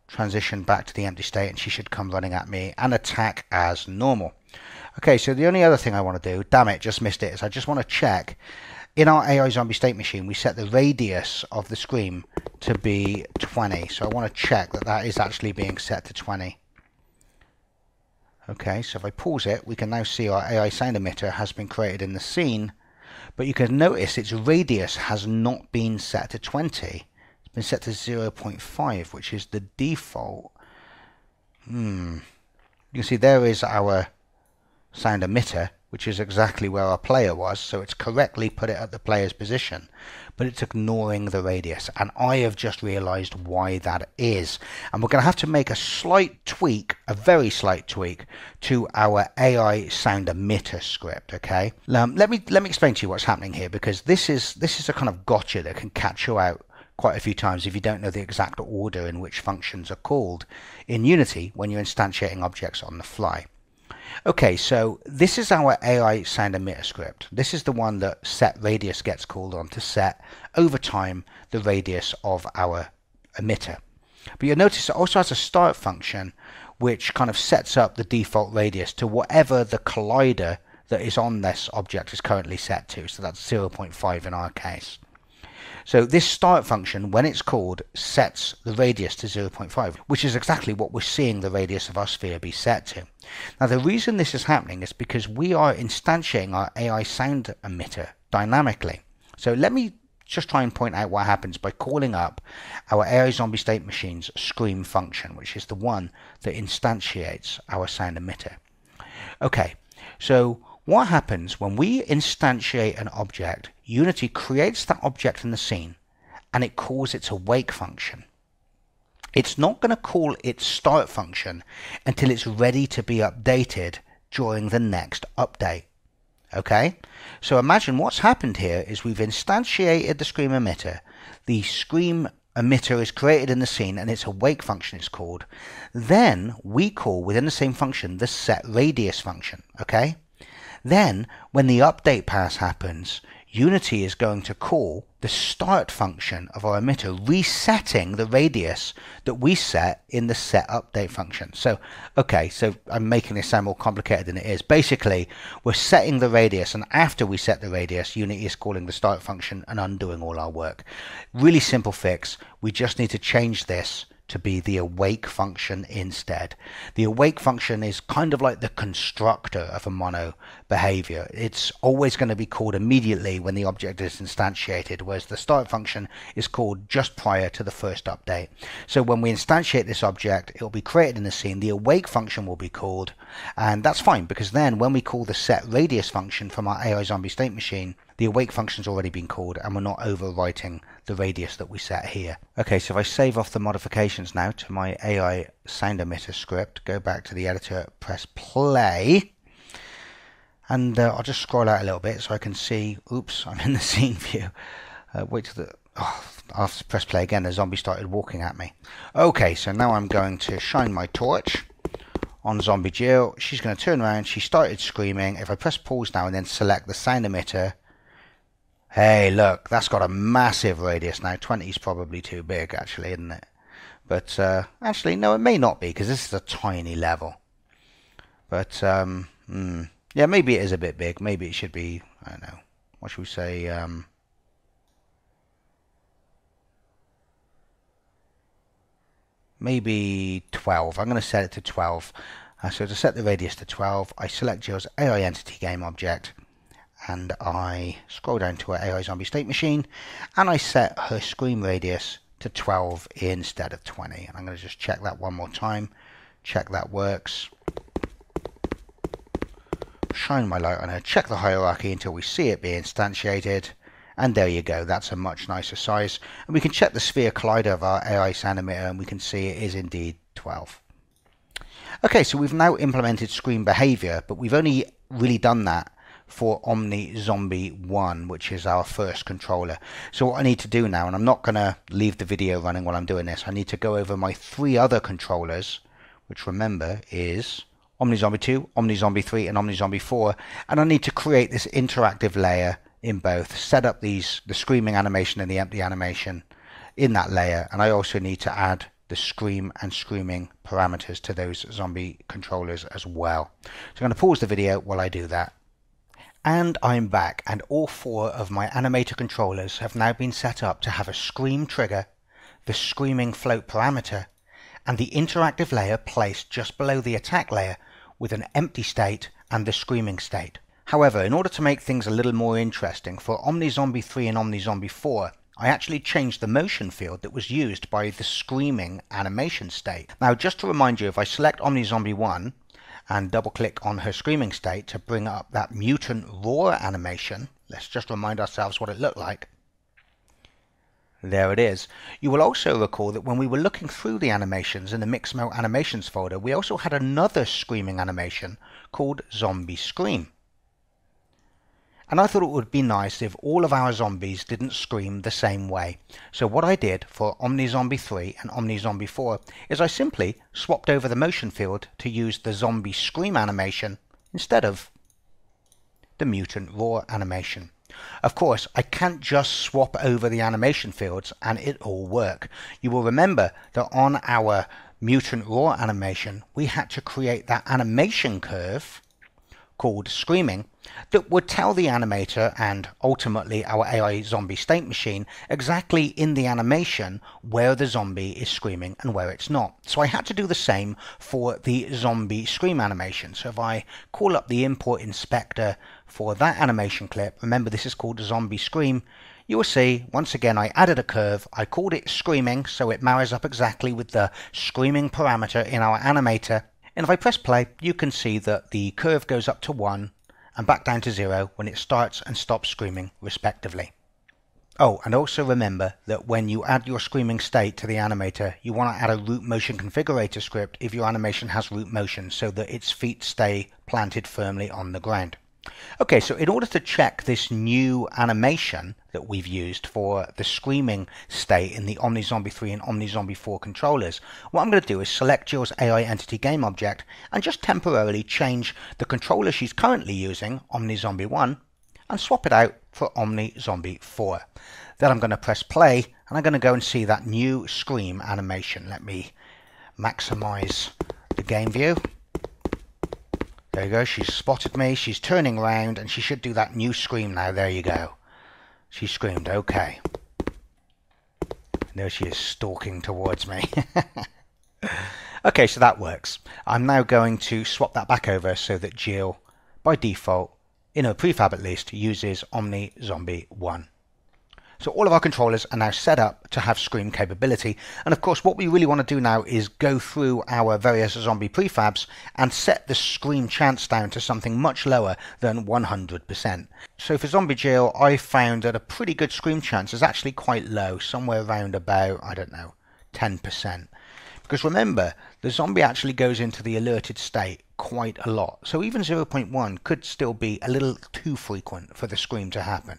transition back to the empty state and she should come running at me and attack as normal. Okay, so the only other thing I want to do, damn it, just missed it, is I just want to check. In our AI zombie state machine, we set the radius of the scream to be 20. So I want to check that that is actually being set to 20. Okay, so if I pause it, we can now see our AI sound emitter has been created in the scene, but you can notice its radius has not been set to 20. It's been set to 0.5, which is the default. You can see there is our sound emitter, which is exactly where our player was, so it's correctly put it at the player's position, but it's ignoring the radius, and I have just realized why that is. And we're going to have to make a slight tweak, a very slight tweak, to our AI sound emitter script. Okay, let me explain to you what's happening here, because this is a kind of gotcha that can catch you out quite a few times if you don't know the exact order in which functions are called in Unity when you're instantiating objects on the fly. Okay, so this is our AI sound emitter script. This is the one that set radius gets called on to set over time the radius of our emitter. But you'll notice it also has a start function which kind of sets up the default radius to whatever the collider that is on this object is currently set to. So that's 0.5 in our case. So this start function, when it's called, sets the radius to 0.5, which is exactly what we're seeing the radius of our sphere be set to. Now the reason this is happening is because we are instantiating our AI sound emitter dynamically. So let me just try and point out what happens by calling up our AI zombie state machine's scream function, which is the one that instantiates our sound emitter. Okay, so what happens when we instantiate an object? Unity creates that object in the scene and it calls its awake function. It's not going to call its start function until it's ready to be updated during the next update. Okay, so imagine what's happened here is we've instantiated the scream emitter. The scream emitter is created in the scene and its awake function is called. Then we call within the same function the set radius function. Okay, then when the update pass happens, Unity is going to call the start function of our emitter, resetting the radius that we set in the set update function. So, okay, so I'm making this sound more complicated than it is. Basically, we're setting the radius, and after we set the radius, Unity is calling the start function and undoing all our work. Really simple fix. We just need to change this to be the awake function instead. The awake function is kind of like the constructor of a mono behavior. It's always going to be called immediately when the object is instantiated, whereas the start function is called just prior to the first update. So when we instantiate this object, it will be created in the scene, the awake function will be called, and that's fine because then when we call the set radius function from our AI zombie state machine, the awake function's already been called and we're not overwriting the radius that we set here. Okay, so if I save off the modifications now to my AI sound emitter script, go back to the editor, press play, and I'll just scroll out a little bit so I can see, oops, I'm in the scene view. Wait till the, I'll have to press play again, the zombie started walking at me. Okay, so now I'm going to shine my torch on Zombie Jill. She's going to turn around, she started screaming. If I press pause now and then select the sound emitter, hey look, that's got a massive radius now. 20 is probably too big actually, isn't it? But actually no, it may not be, because this is a tiny level. But yeah, maybe it is a bit big. Maybe it should be, I don't know, what should we say, maybe 12. I'm going to set it to 12. So to set the radius to 12, I select Jill's AI entity game object, and I scroll down to her AI zombie state machine, and I set her scream radius to 12 instead of 20. And I'm going to just check that one more time. Check that works. Shine my light on her, check the hierarchy until we see it be instantiated, and there you go, that's a much nicer size. And we can check the sphere collider of our AI sound emitter, and we can see it is indeed 12. Okay, so we've now implemented scream behavior, but we've only really done that for Omni Zombie 1, which is our first controller. So what I need to do now, and I'm not going to leave the video running while I'm doing this, I need to go over my 3 other controllers, which remember is Omni Zombie 2, Omni Zombie 3, and Omni Zombie 4, and I need to create this interactive layer in both, set up the screaming animation and the empty animation in that layer, and I also need to add the scream and screaming parameters to those zombie controllers as well. So I'm going to pause the video while I do that. And I'm back, and all 4 of my animator controllers have now been set up to have a scream trigger, the screaming float parameter, and the interactive layer placed just below the attack layer with an empty state and the screaming state. However, in order to make things a little more interesting, for Omni Zombie 3 and Omni Zombie 4, I actually changed the motion field that was used by the screaming animation state. Now, just to remind you, if I select Omni Zombie 1 and double click on her screaming state to bring up that mutant roar animation, let's just remind ourselves what it looked like. There it is. You will also recall that when we were looking through the animations in the Mixamo animations folder, we also had another screaming animation called Zombie Scream. And I thought it would be nice if all of our zombies didn't scream the same way. So what I did for Omni Zombie 3 and Omni Zombie 4 is I simply swapped over the motion field to use the Zombie Scream animation instead of the Mutant Roar animation. Of course, I can't just swap over the animation fields and it all work. You will remember that on our Mutant Roar animation, we had to create that animation curve called screaming that would tell the animator and ultimately our AI zombie state machine exactly in the animation where the zombie is screaming and where it's not. So I had to do the same for the zombie scream animation. So if I call up the import inspector for that animation clip, remember this is called Zombie Scream, you will see once again I added a curve, I called it screaming so it marries up exactly with the screaming parameter in our animator, and if I press play you can see that the curve goes up to 1 and back down to 0 when it starts and stops screaming respectively. Oh, and also remember that when you add your screaming state to the animator, you want to add a root motion configurator script if your animation has root motion so that its feet stay planted firmly on the ground. Okay, so in order to check this new animation that we've used for the screaming state in the Omni Zombie 3 and Omni Zombie 4 controllers, what I'm going to do is select Jill's AI entity game object and just temporarily change the controller she's currently using, Omni Zombie 1, and swap it out for Omni Zombie 4. Then I'm going to press play and I'm going to go and see that new scream animation. Let me maximize the game view. There you go, she's spotted me, she's turning around, and she should do that new scream now. There you go. She screamed, okay. There she is, stalking towards me. Okay, so that works. I'm now going to swap that back over so that Jill, by default, in her prefab at least, uses Omni Zombie 1. So all of our controllers are now set up to have scream capability. And of course, what we really want to do now is go through our various zombie prefabs and set the scream chance down to something much lower than 100%. So for Zombie Jill, I found that a pretty good scream chance is actually quite low, somewhere around about, I don't know, 10%. Because remember, the zombie actually goes into the alerted state quite a lot. So even 0.1 could still be a little too frequent for the scream to happen.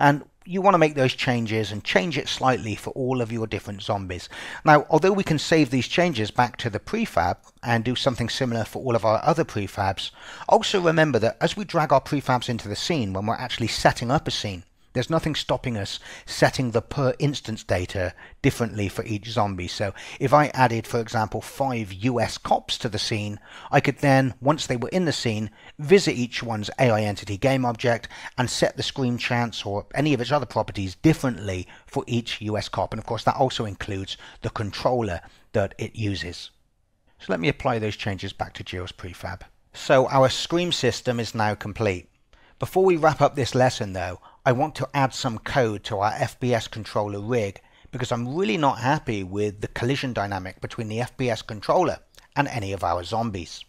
And you want to make those changes and change it slightly for all of your different zombies. Now, although we can save these changes back to the prefab and do something similar for all of our other prefabs, also remember that as we drag our prefabs into the scene when we're actually setting up a scene, there's nothing stopping us setting the per instance data differently for each zombie. So if I added, for example, 5 US cops to the scene, I could then, once they were in the scene, visit each one's AI entity game object and set the scream chance or any of its other properties differently for each US cop. And of course, that also includes the controller that it uses. So let me apply those changes back to Jill's prefab. So our scream system is now complete. Before we wrap up this lesson though, I want to add some code to our FPS controller rig because I'm really not happy with the collision dynamic between the FPS controller and any of our zombies.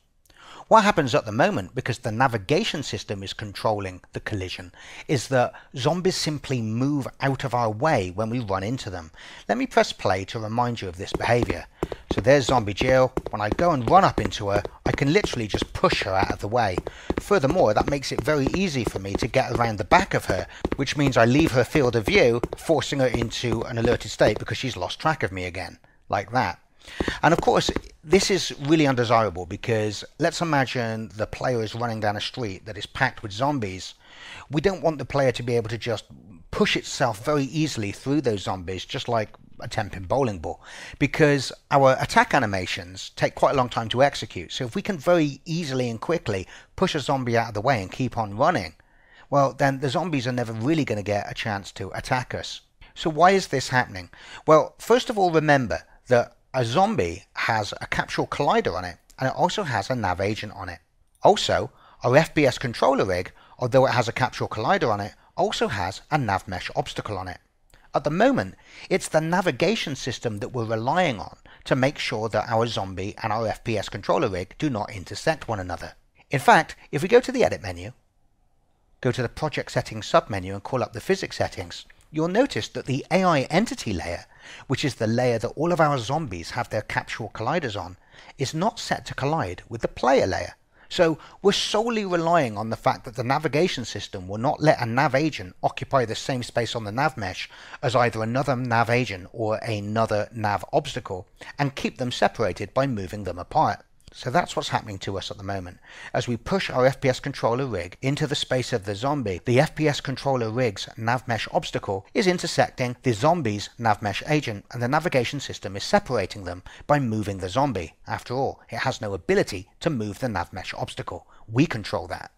What happens at the moment, because the navigation system is controlling the collision, is that zombies simply move out of our way when we run into them. Let me press play to remind you of this behavior. So there's Zombie Jill. When I go and run up into her, I can literally just push her out of the way. Furthermore, that makes it very easy for me to get around the back of her, which means I leave her field of view, forcing her into an alerted state because she's lost track of me again, like that. And of course, this is really undesirable because let's imagine the player is running down a street that is packed with zombies. We don't want the player to be able to just push itself very easily through those zombies, just like a 10-pin bowling ball, because our attack animations take quite a long time to execute. So if we can very easily and quickly push a zombie out of the way and keep on running, well, then the zombies are never really going to get a chance to attack us. So why is this happening? Well, first of all, remember that a zombie has a capsule collider on it, and it also has a nav agent on it. Also, our FPS controller rig, although it has a capsule collider on it, also has a nav mesh obstacle on it. At the moment, it's the navigation system that we're relying on to make sure that our zombie and our FPS controller rig do not intersect one another. In fact, if we go to the Edit menu, go to the Project Settings submenu and call up the Physics Settings, you'll notice that the AI entity layer, which is the layer that all of our zombies have their capsule colliders on, is not set to collide with the player layer. So we're solely relying on the fact that the navigation system will not let a nav agent occupy the same space on the nav mesh as either another nav agent or another nav obstacle, and keep them separated by moving them apart. So that's what's happening to us at the moment. As we push our FPS controller rig into the space of the zombie, the FPS controller rig's nav mesh obstacle is intersecting the zombie's nav mesh agent, and the navigation system is separating them by moving the zombie. After all, it has no ability to move the nav mesh obstacle. We control that.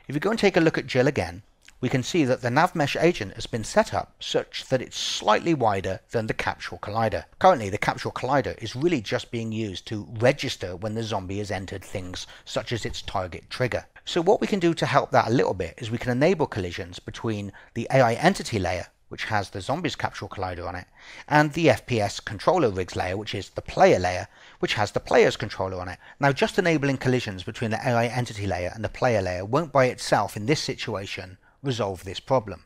If you go and take a look at Jill again, we can see that the nav mesh agent has been set up such that it's slightly wider than the capsule collider. Currently, the capsule collider is really just being used to register when the zombie has entered things such as its target trigger. So what we can do to help that a little bit is we can enable collisions between the AI entity layer, which has the zombie's capsule collider on it, and the FPS controller rigs layer, which is the player layer, which has the player's controller on it. Now, just enabling collisions between the AI entity layer and the player layer won't by itself, in this situation, resolve this problem.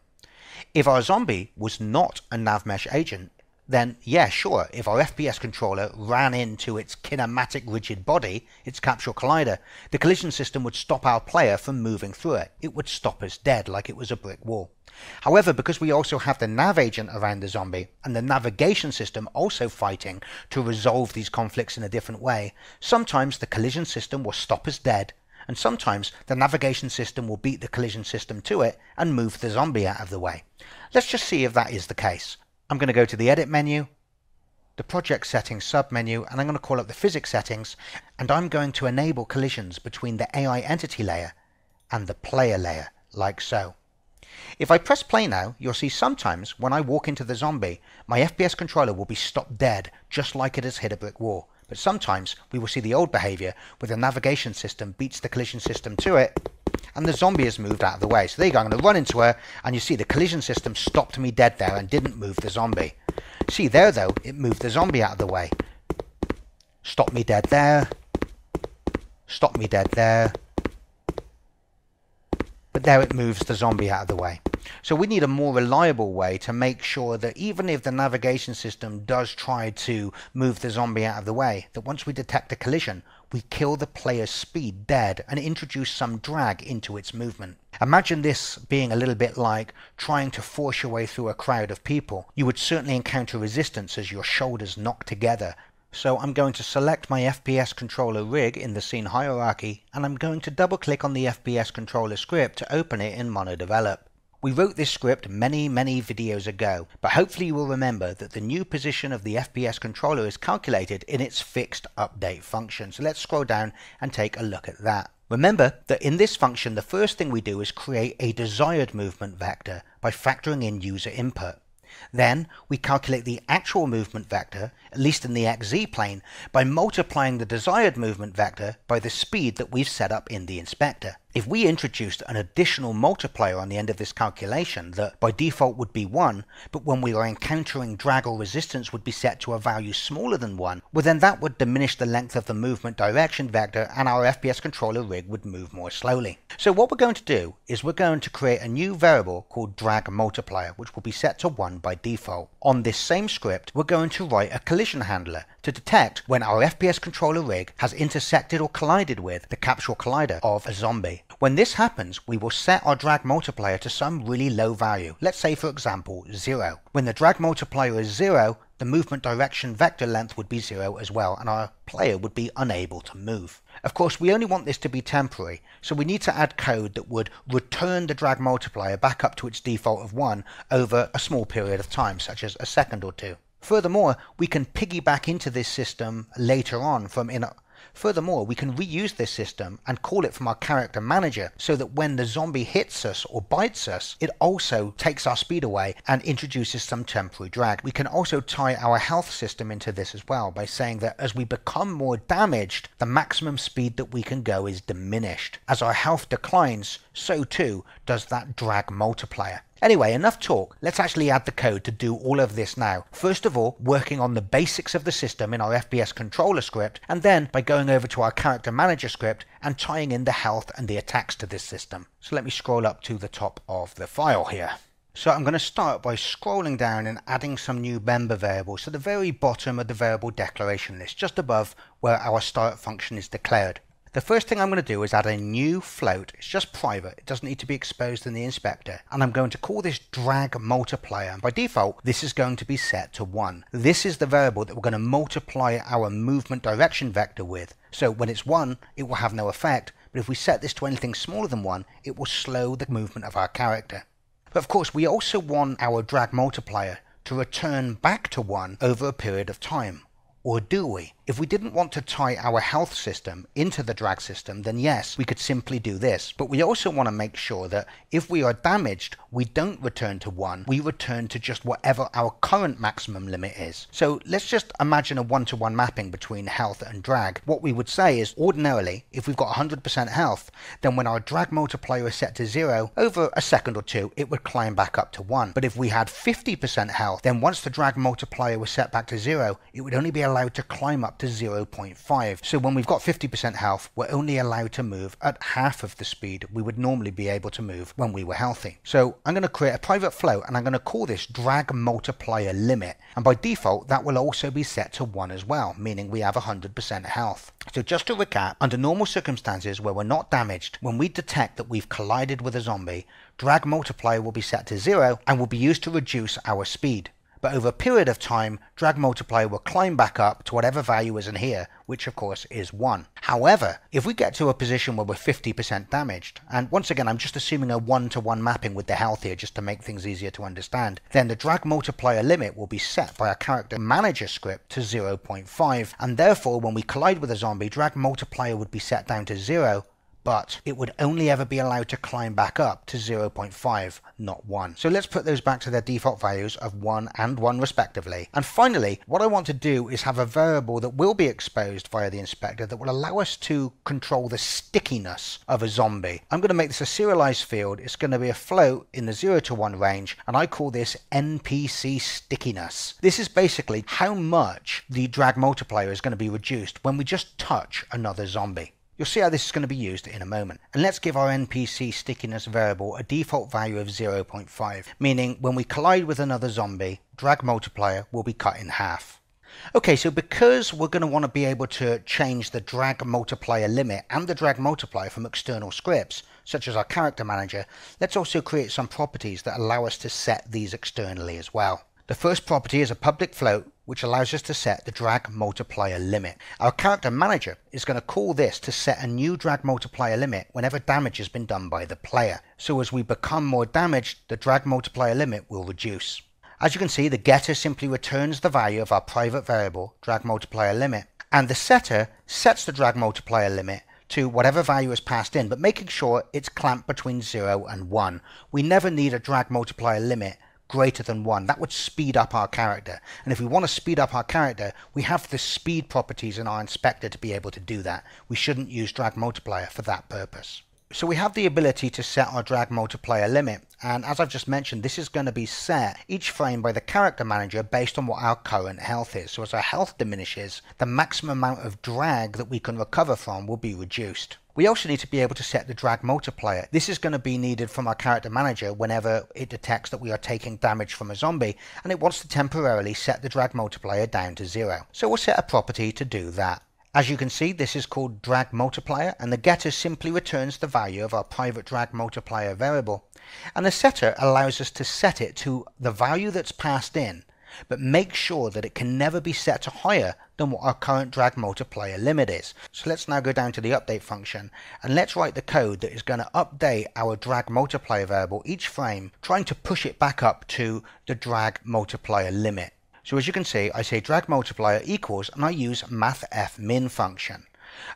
If our zombie was not a nav mesh agent, then yeah, sure, if our FPS controller ran into its kinematic rigid body, its capsule collider, the collision system would stop our player from moving through it. It would stop us dead like it was a brick wall. However, because we also have the nav agent around the zombie and the navigation system also fighting to resolve these conflicts in a different way, sometimes the collision system will stop us dead, and sometimes the navigation system will beat the collision system to it and move the zombie out of the way. Let's just see if that is the case. I'm going to go to the Edit menu, the Project Settings submenu, and I'm going to call up the Physics Settings, and I'm going to enable collisions between the AI entity layer and the player layer, like so. If I press play now, you'll see sometimes when I walk into the zombie, my FPS controller will be stopped dead, just like it has hit a brick wall. But sometimes we will see the old behavior where the navigation system beats the collision system to it, and the zombie has moved out of the way. So there you go, I'm going to run into her, and you see the collision system stopped me dead there and didn't move the zombie. See there though, it moved the zombie out of the way. Stop me dead there. Stop me dead there. But there it moves the zombie out of the way. So we need a more reliable way to make sure that even if the navigation system does try to move the zombie out of the way, that once we detect a collision, we kill the player's speed dead and introduce some drag into its movement. Imagine this being a little bit like trying to force your way through a crowd of people. You would certainly encounter resistance as your shoulders knock together. So I'm going to select my FPS controller rig in the scene hierarchy, and I'm going to double click on the FPS controller script to open it in MonoDevelop. We wrote this script many videos ago, but hopefully you will remember that the new position of the FPS controller is calculated in its fixed update function. So let's scroll down and take a look at that. Remember that in this function the first thing we do is create a desired movement vector by factoring in user input. Then we calculate the actual movement vector, at least in the XZ plane, by multiplying the desired movement vector by the speed that we've set up in the inspector. If we introduced an additional multiplier on the end of this calculation that by default would be 1, but when we are encountering drag or resistance would be set to a value smaller than 1, well then that would diminish the length of the movement direction vector and our FPS controller rig would move more slowly. So what we're going to do is we're going to create a new variable called drag multiplier, which will be set to 1 by default. On this same script, we're going to write a collision handler to detect when our FPS controller rig has intersected or collided with the capsule collider of a zombie. When this happens, we will set our drag multiplier to some really low value. Let's say for example 0. When the drag multiplier is 0, the movement direction vector length would be 0 as well, and our player would be unable to move. Of course, we only want this to be temporary, so we need to add code that would return the drag multiplier back up to its default of 1 over a small period of time, such as a second or two. Furthermore, we can piggyback into this system later on Furthermore, we can reuse this system and call it from our character manager so that when the zombie hits us or bites us, it also takes our speed away and introduces some temporary drag. We can also tie our health system into this as well by saying that as we become more damaged, the maximum speed that we can go is diminished. As our health declines, so too does that drag multiplier. Anyway, enough talk. Let's actually add the code to do all of this now. First of all, working on the basics of the system in our FPS controller script, and then by going over to our character manager script and tying in the health and the attacks to this system. So let me scroll up to the top of the file here. So I'm going to start by scrolling down and adding some new member variables to the very bottom of the variable declaration list, just above where our start function is declared. The first thing I'm going to do is add a new float. It's just private. It doesn't need to be exposed in the inspector. And I'm going to call this drag multiplier. And by default, this is going to be set to 1. This is the variable that we're going to multiply our movement direction vector with. So when it's 1, it will have no effect. But if we set this to anything smaller than 1, it will slow the movement of our character. But of course, we also want our drag multiplier to return back to 1 over a period of time. Or do we? If we didn't want to tie our health system into the drag system, then yes, we could simply do this. But we also want to make sure that if we are damaged, we don't return to 1, we return to just whatever our current maximum limit is. So let's just imagine a 1-to-1 mapping between health and drag. What we would say is ordinarily, if we've got 100% health, then when our drag multiplier is set to 0, over a second or two, it would climb back up to 1. But if we had 50% health, then once the drag multiplier was set back to 0, it would only be allowed to climb up to 0.5. So when we've got 50% health, we're only allowed to move at half of the speed we would normally be able to move when we were healthy. So I'm going to create a private float and I'm going to call this drag multiplier limit. And by default, that will also be set to 1 as well, meaning we have 100% health. So just to recap, under normal circumstances where we're not damaged, when we detect that we've collided with a zombie, drag multiplier will be set to 0 and will be used to reduce our speed. But over a period of time, drag multiplier will climb back up to whatever value is in here, which of course is 1. However, if we get to a position where we're 50% damaged, and once again I'm just assuming a 1-to-1 mapping with the health here just to make things easier to understand, then the drag multiplier limit will be set by our character manager script to 0.5, and therefore when we collide with a zombie, drag multiplier would be set down to 0, but it would only ever be allowed to climb back up to 0.5, not 1. So let's put those back to their default values of 1 and 1 respectively. And finally, what I want to do is have a variable that will be exposed via the inspector that will allow us to control the stickiness of a zombie. I'm going to make this a serialized field. It's going to be a float in the 0 to 1 range, and I call this NPC stickiness. This is basically how much the drag multiplier is going to be reduced when we just touch another zombie. You'll see how this is going to be used in a moment. And let's give our NPC stickiness variable a default value of 0.5, meaning when we collide with another zombie, drag multiplier will be cut in half. Okay, so because we're going to want to be able to change the drag multiplier limit and the drag multiplier from external scripts, such as our character manager, let's also create some properties that allow us to set these externally as well. The first property is a public float, which allows us to set the drag multiplier limit. Our character manager is going to call this to set a new drag multiplier limit whenever damage has been done by the player. So as we become more damaged, the drag multiplier limit will reduce. As you can see, the getter simply returns the value of our private variable, drag multiplier limit, and the setter sets the drag multiplier limit to whatever value is passed in, but making sure it's clamped between 0 and 1. We never need a drag multiplier limit greater than 1. That would speed up our character, and if we want to speed up our character, we have the speed properties in our inspector to be able to do that. We shouldn't use drag multiplier for that purpose. So we have the ability to set our drag multiplier limit, and as I've just mentioned, this is going to be set each frame by the character manager based on what our current health is. So as our health diminishes, the maximum amount of drag that we can recover from will be reduced. We also need to be able to set the drag multiplier. This is going to be needed from our character manager whenever it detects that we are taking damage from a zombie, and it wants to temporarily set the drag multiplier down to 0. So we'll set a property to do that. As you can see, this is called drag multiplier, and the getter simply returns the value of our private drag multiplier variable. And the setter allows us to set it to the value that's passed in, but make sure that it can never be set to higher than what our current drag multiplier limit is. So let's now go down to the update function, and let's write the code that is going to update our drag multiplier variable each frame, trying to push it back up to the drag multiplier limit. So as you can see, I say drag multiplier equals, and I use mathfmin function.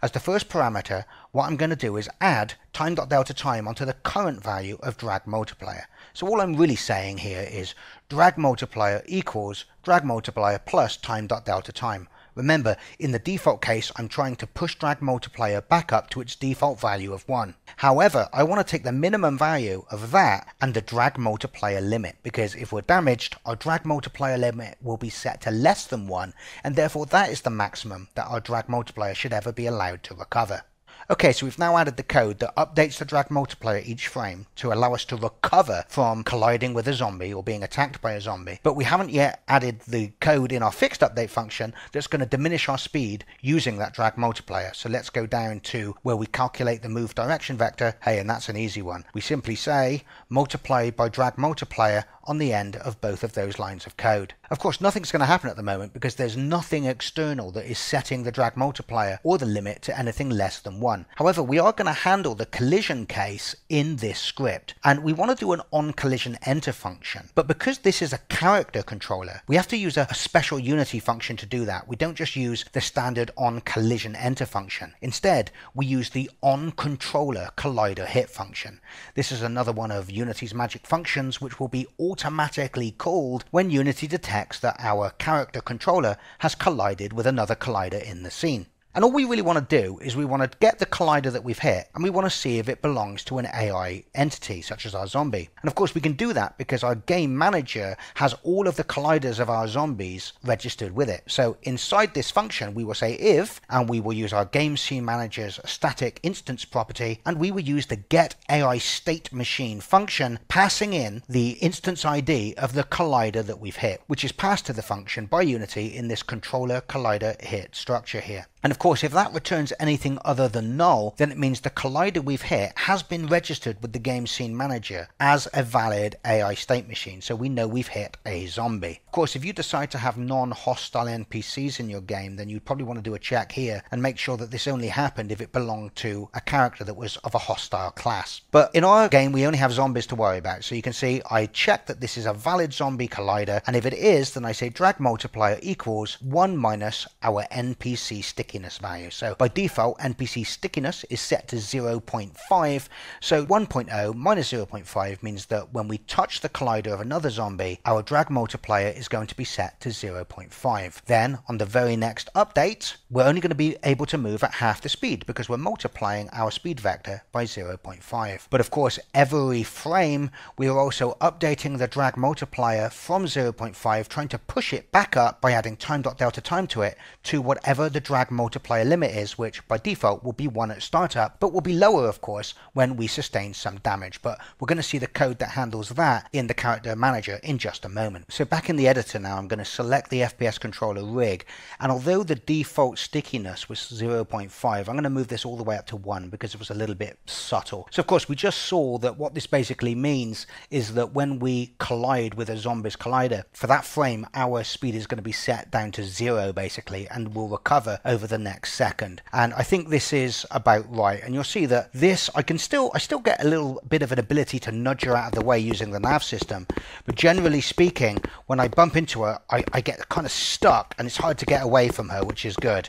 As the first parameter, what I'm going to do is add time.delta time onto the current value of drag multiplier. So all I'm really saying here is drag multiplier equals drag multiplier plus time.delta time. Remember, in the default case, I'm trying to push drag multiplier back up to its default value of 1. However, I want to take the minimum value of that and the drag multiplier limit, because if we're damaged, our drag multiplier limit will be set to less than 1, and therefore that is the maximum that our drag multiplier should ever be allowed to recover. Okay, so we've now added the code that updates the drag multiplier each frame to allow us to recover from colliding with a zombie or being attacked by a zombie, but we haven't yet added the code in our fixed update function that's going to diminish our speed using that drag multiplier. So let's go down to where we calculate the move direction vector. Hey, and that's an easy one. We simply say multiply by drag multiplier on the end of both of those lines of code. Of course, nothing's going to happen at the moment because there's nothing external that is setting the drag multiplier or the limit to anything less than 1. However, we are going to handle the collision case in this script, and we want to do an onCollisionEnter function. But because this is a character controller, we have to use a special Unity function to do that. We don't just use the standard onCollisionEnter function. Instead, we use the onController collider hit function. This is another one of Unity's magic functions, which will be automatically called when Unity detects that our character controller has collided with another collider in the scene. And all we really want to do is we want to get the collider that we've hit, and we want to see if it belongs to an AI entity, such as our zombie. And of course we can do that because our game manager has all of the colliders of our zombies registered with it. So inside this function we will say if, and we will use our game scene manager's static instance property, and we will use the get AI state machine function, passing in the instance ID of the collider that we've hit, which is passed to the function by Unity in this controller collider hit structure here. And of course, if that returns anything other than null, then it means the collider we've hit has been registered with the game scene manager as a valid AI state machine, so we know we've hit a zombie. Of course, if you decide to have non-hostile NPCs in your game, then you'd probably want to do a check here and make sure that this only happened if it belonged to a character that was of a hostile class. But in our game, we only have zombies to worry about, so you can see I check that this is a valid zombie collider, and if it is, then I say drag multiplier equals 1 minus our NPC stickiness stickiness value. So by default, NPC stickiness is set to 0.5. So 1.0 minus 0.5 means that when we touch the collider of another zombie, our drag multiplier is going to be set to 0.5. Then on the very next update, we're only going to be able to move at half the speed because we're multiplying our speed vector by 0.5. But of course, every frame, we are also updating the drag multiplier from 0.5, trying to push it back up by adding time.delta time to it to whatever the drag multiplier limit is, which by default will be 1 at startup, but will be lower, of course, when we sustain some damage. But we're going to see the code that handles that in the character manager in just a moment. So back in the editor now, I'm going to select the FPS controller rig, and although the default stickiness was 0.5, I'm going to move this all the way up to 1 because it was a little bit subtle. So of course we just saw that what this basically means is that when we collide with a zombies collider, for that frame our speed is going to be set down to 0 basically, and will recover over the next second. And I think this is about right, and you'll see that this I still get a little bit of an ability to nudge her out of the way using the nav system, but generally speaking, when I bump into her, I get kind of stuck and it's hard to get away from her, which is good.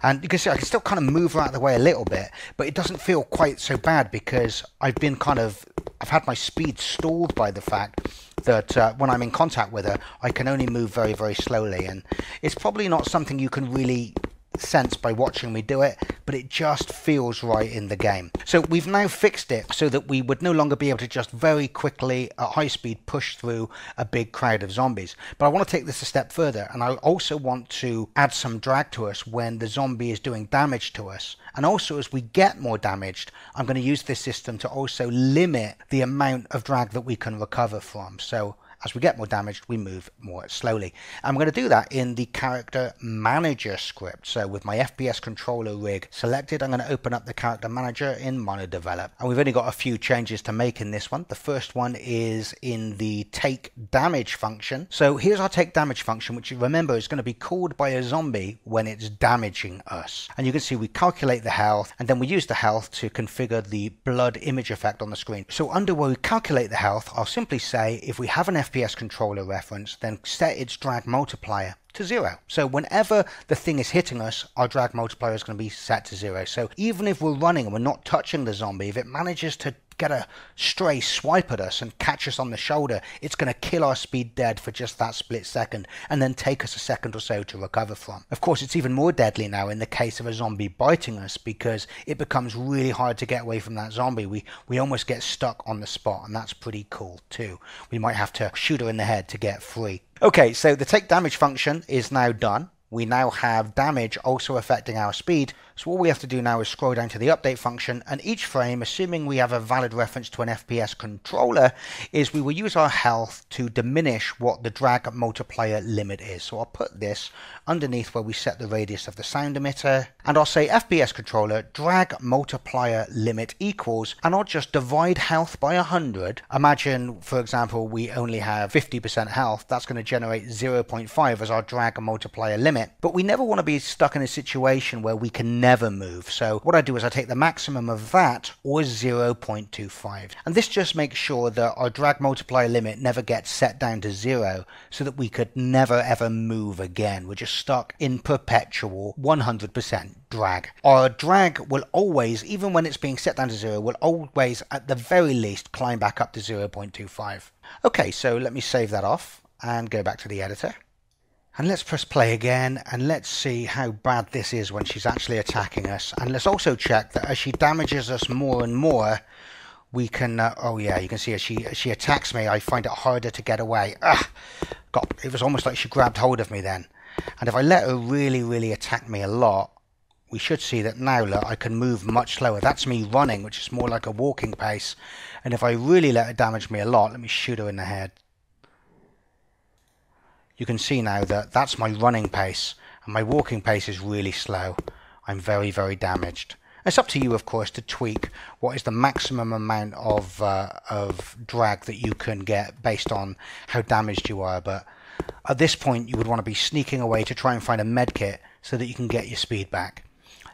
And you can see I can still kind of move her out of the way a little bit, but it doesn't feel quite so bad because I've had my speed stalled by the fact that when I'm in contact with her, I can only move very, very slowly. And it's probably not something you can really sense by watching me do it, but it just feels right in the game. So we've now fixed it so that we would no longer be able to just very quickly at high speed push through a big crowd of zombies. But I want to take this a step further, and I also want to add some drag to us when the zombie is doing damage to us. And also as we get more damaged, I'm going to use this system to also limit the amount of drag that we can recover from. So as we get more damaged, we move more slowly. I'm going to do that in the character manager script. So with my FPS controller rig selected, I'm going to open up the character manager in MonoDevelop. And we've only got a few changes to make in this one. The first one is in the take damage function. So here's our take damage function, which you remember is going to be called by a zombie when it's damaging us. And you can see we calculate the health, and then we use the health to configure the blood image effect on the screen. So under where we calculate the health, I'll simply say if we have an FPS controller reference, then set its drag multiplier to 0. So whenever the thing is hitting us, our drag multiplier is going to be set to 0. So even if we're running and we're not touching the zombie, if it manages to get a stray swipe at us and catch us on the shoulder, it's going to kill our speed dead for just that split second and then take us a second or so to recover from. Of course, it's even more deadly now in the case of a zombie biting us because it becomes really hard to get away from that zombie. We almost get stuck on the spot, and that's pretty cool too. We might have to shoot her in the head to get free. Okay, so the take damage function is now done. We now have damage also affecting our speed. So all we have to do now is scroll down to the update function, and each frame, assuming we have a valid reference to an FPS controller, is we will use our health to diminish what the drag multiplier limit is. So I'll put this underneath where we set the radius of the sound emitter, and I'll say FPS controller drag multiplier limit equals, and I'll just divide health by 100. Imagine, for example, we only have 50% health. That's going to generate 0.5 as our drag multiplier limit. But we never want to be stuck in a situation where we can never move. So what I do is I take the maximum of that, or 0.25. And this just makes sure that our drag multiplier limit never gets set down to 0 so that we could never ever move again. We're just stuck in perpetual 100% drag. Our drag will always, even when it's being set down to 0, will always at the very least climb back up to 0.25. Okay, so let me save that off and go back to the editor. And let's press play again, and let's see how bad this is when she's actually attacking us. And let's also check that as she damages us more and more, we can, oh yeah, you can see as she attacks me, I find it harder to get away. God, it was almost like she grabbed hold of me then. And if I let her really attack me a lot, we should see that now, look, I can move much slower. That's me running, which is more like a walking pace. And if I really let her damage me a lot, let me shoot her in the head. You can see now that that's my running pace, and my walking pace is really slow. I'm very damaged. It's up to you, of course, to tweak what is the maximum amount of drag that you can get based on how damaged you are. But at this point, you would want to be sneaking away to try and find a med kit so that you can get your speed back.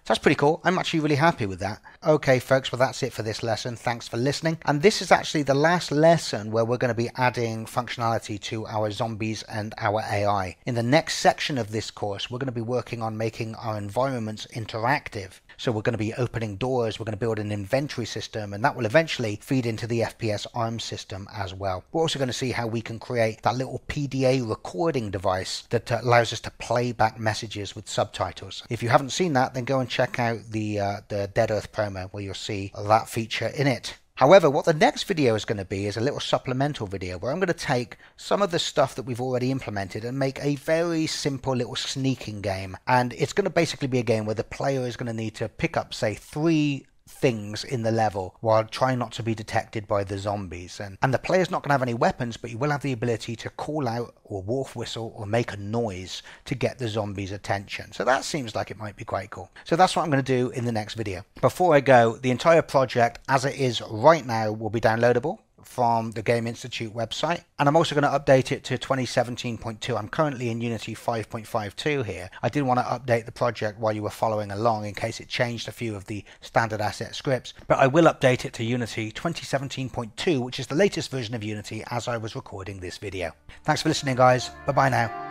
So that's pretty cool. I'm actually really happy with that. Okay, folks, well, that's it for this lesson. Thanks for listening. And this is actually the last lesson where we're going to be adding functionality to our zombies and our AI. In the next section of this course, we're going to be working on making our environments interactive. So we're going to be opening doors, we're going to build an inventory system, and that will eventually feed into the FPS ARM system as well. We're also going to see how we can create that little PDA recording device that allows us to play back messages with subtitles. If you haven't seen that, then go and check out the Dead Earth promo where you'll see that feature in it. However, what the next video is going to be is a little supplemental video where I'm going to take some of the stuff that we've already implemented and make a very simple little sneaking game. And it's going to basically be a game where the player is going to need to pick up, say, 3 things in the level while trying not to be detected by the zombies, and the player's not going to have any weapons, but you will have the ability to call out or wolf whistle or make a noise to get the zombies' attention. So that seems like it might be quite cool. So that's what I'm going to do in the next video. Before I go, the entire project as it is right now will be downloadable from the Game Institute website, and I'm also going to update it to 2017.2. I'm currently in Unity 5.52 here. I did want to update the project while you were following along in case it changed a few of the standard asset scripts, but I will update it to Unity 2017.2, which is the latest version of Unity as I was recording this video. Thanks for listening, guys. Bye bye now.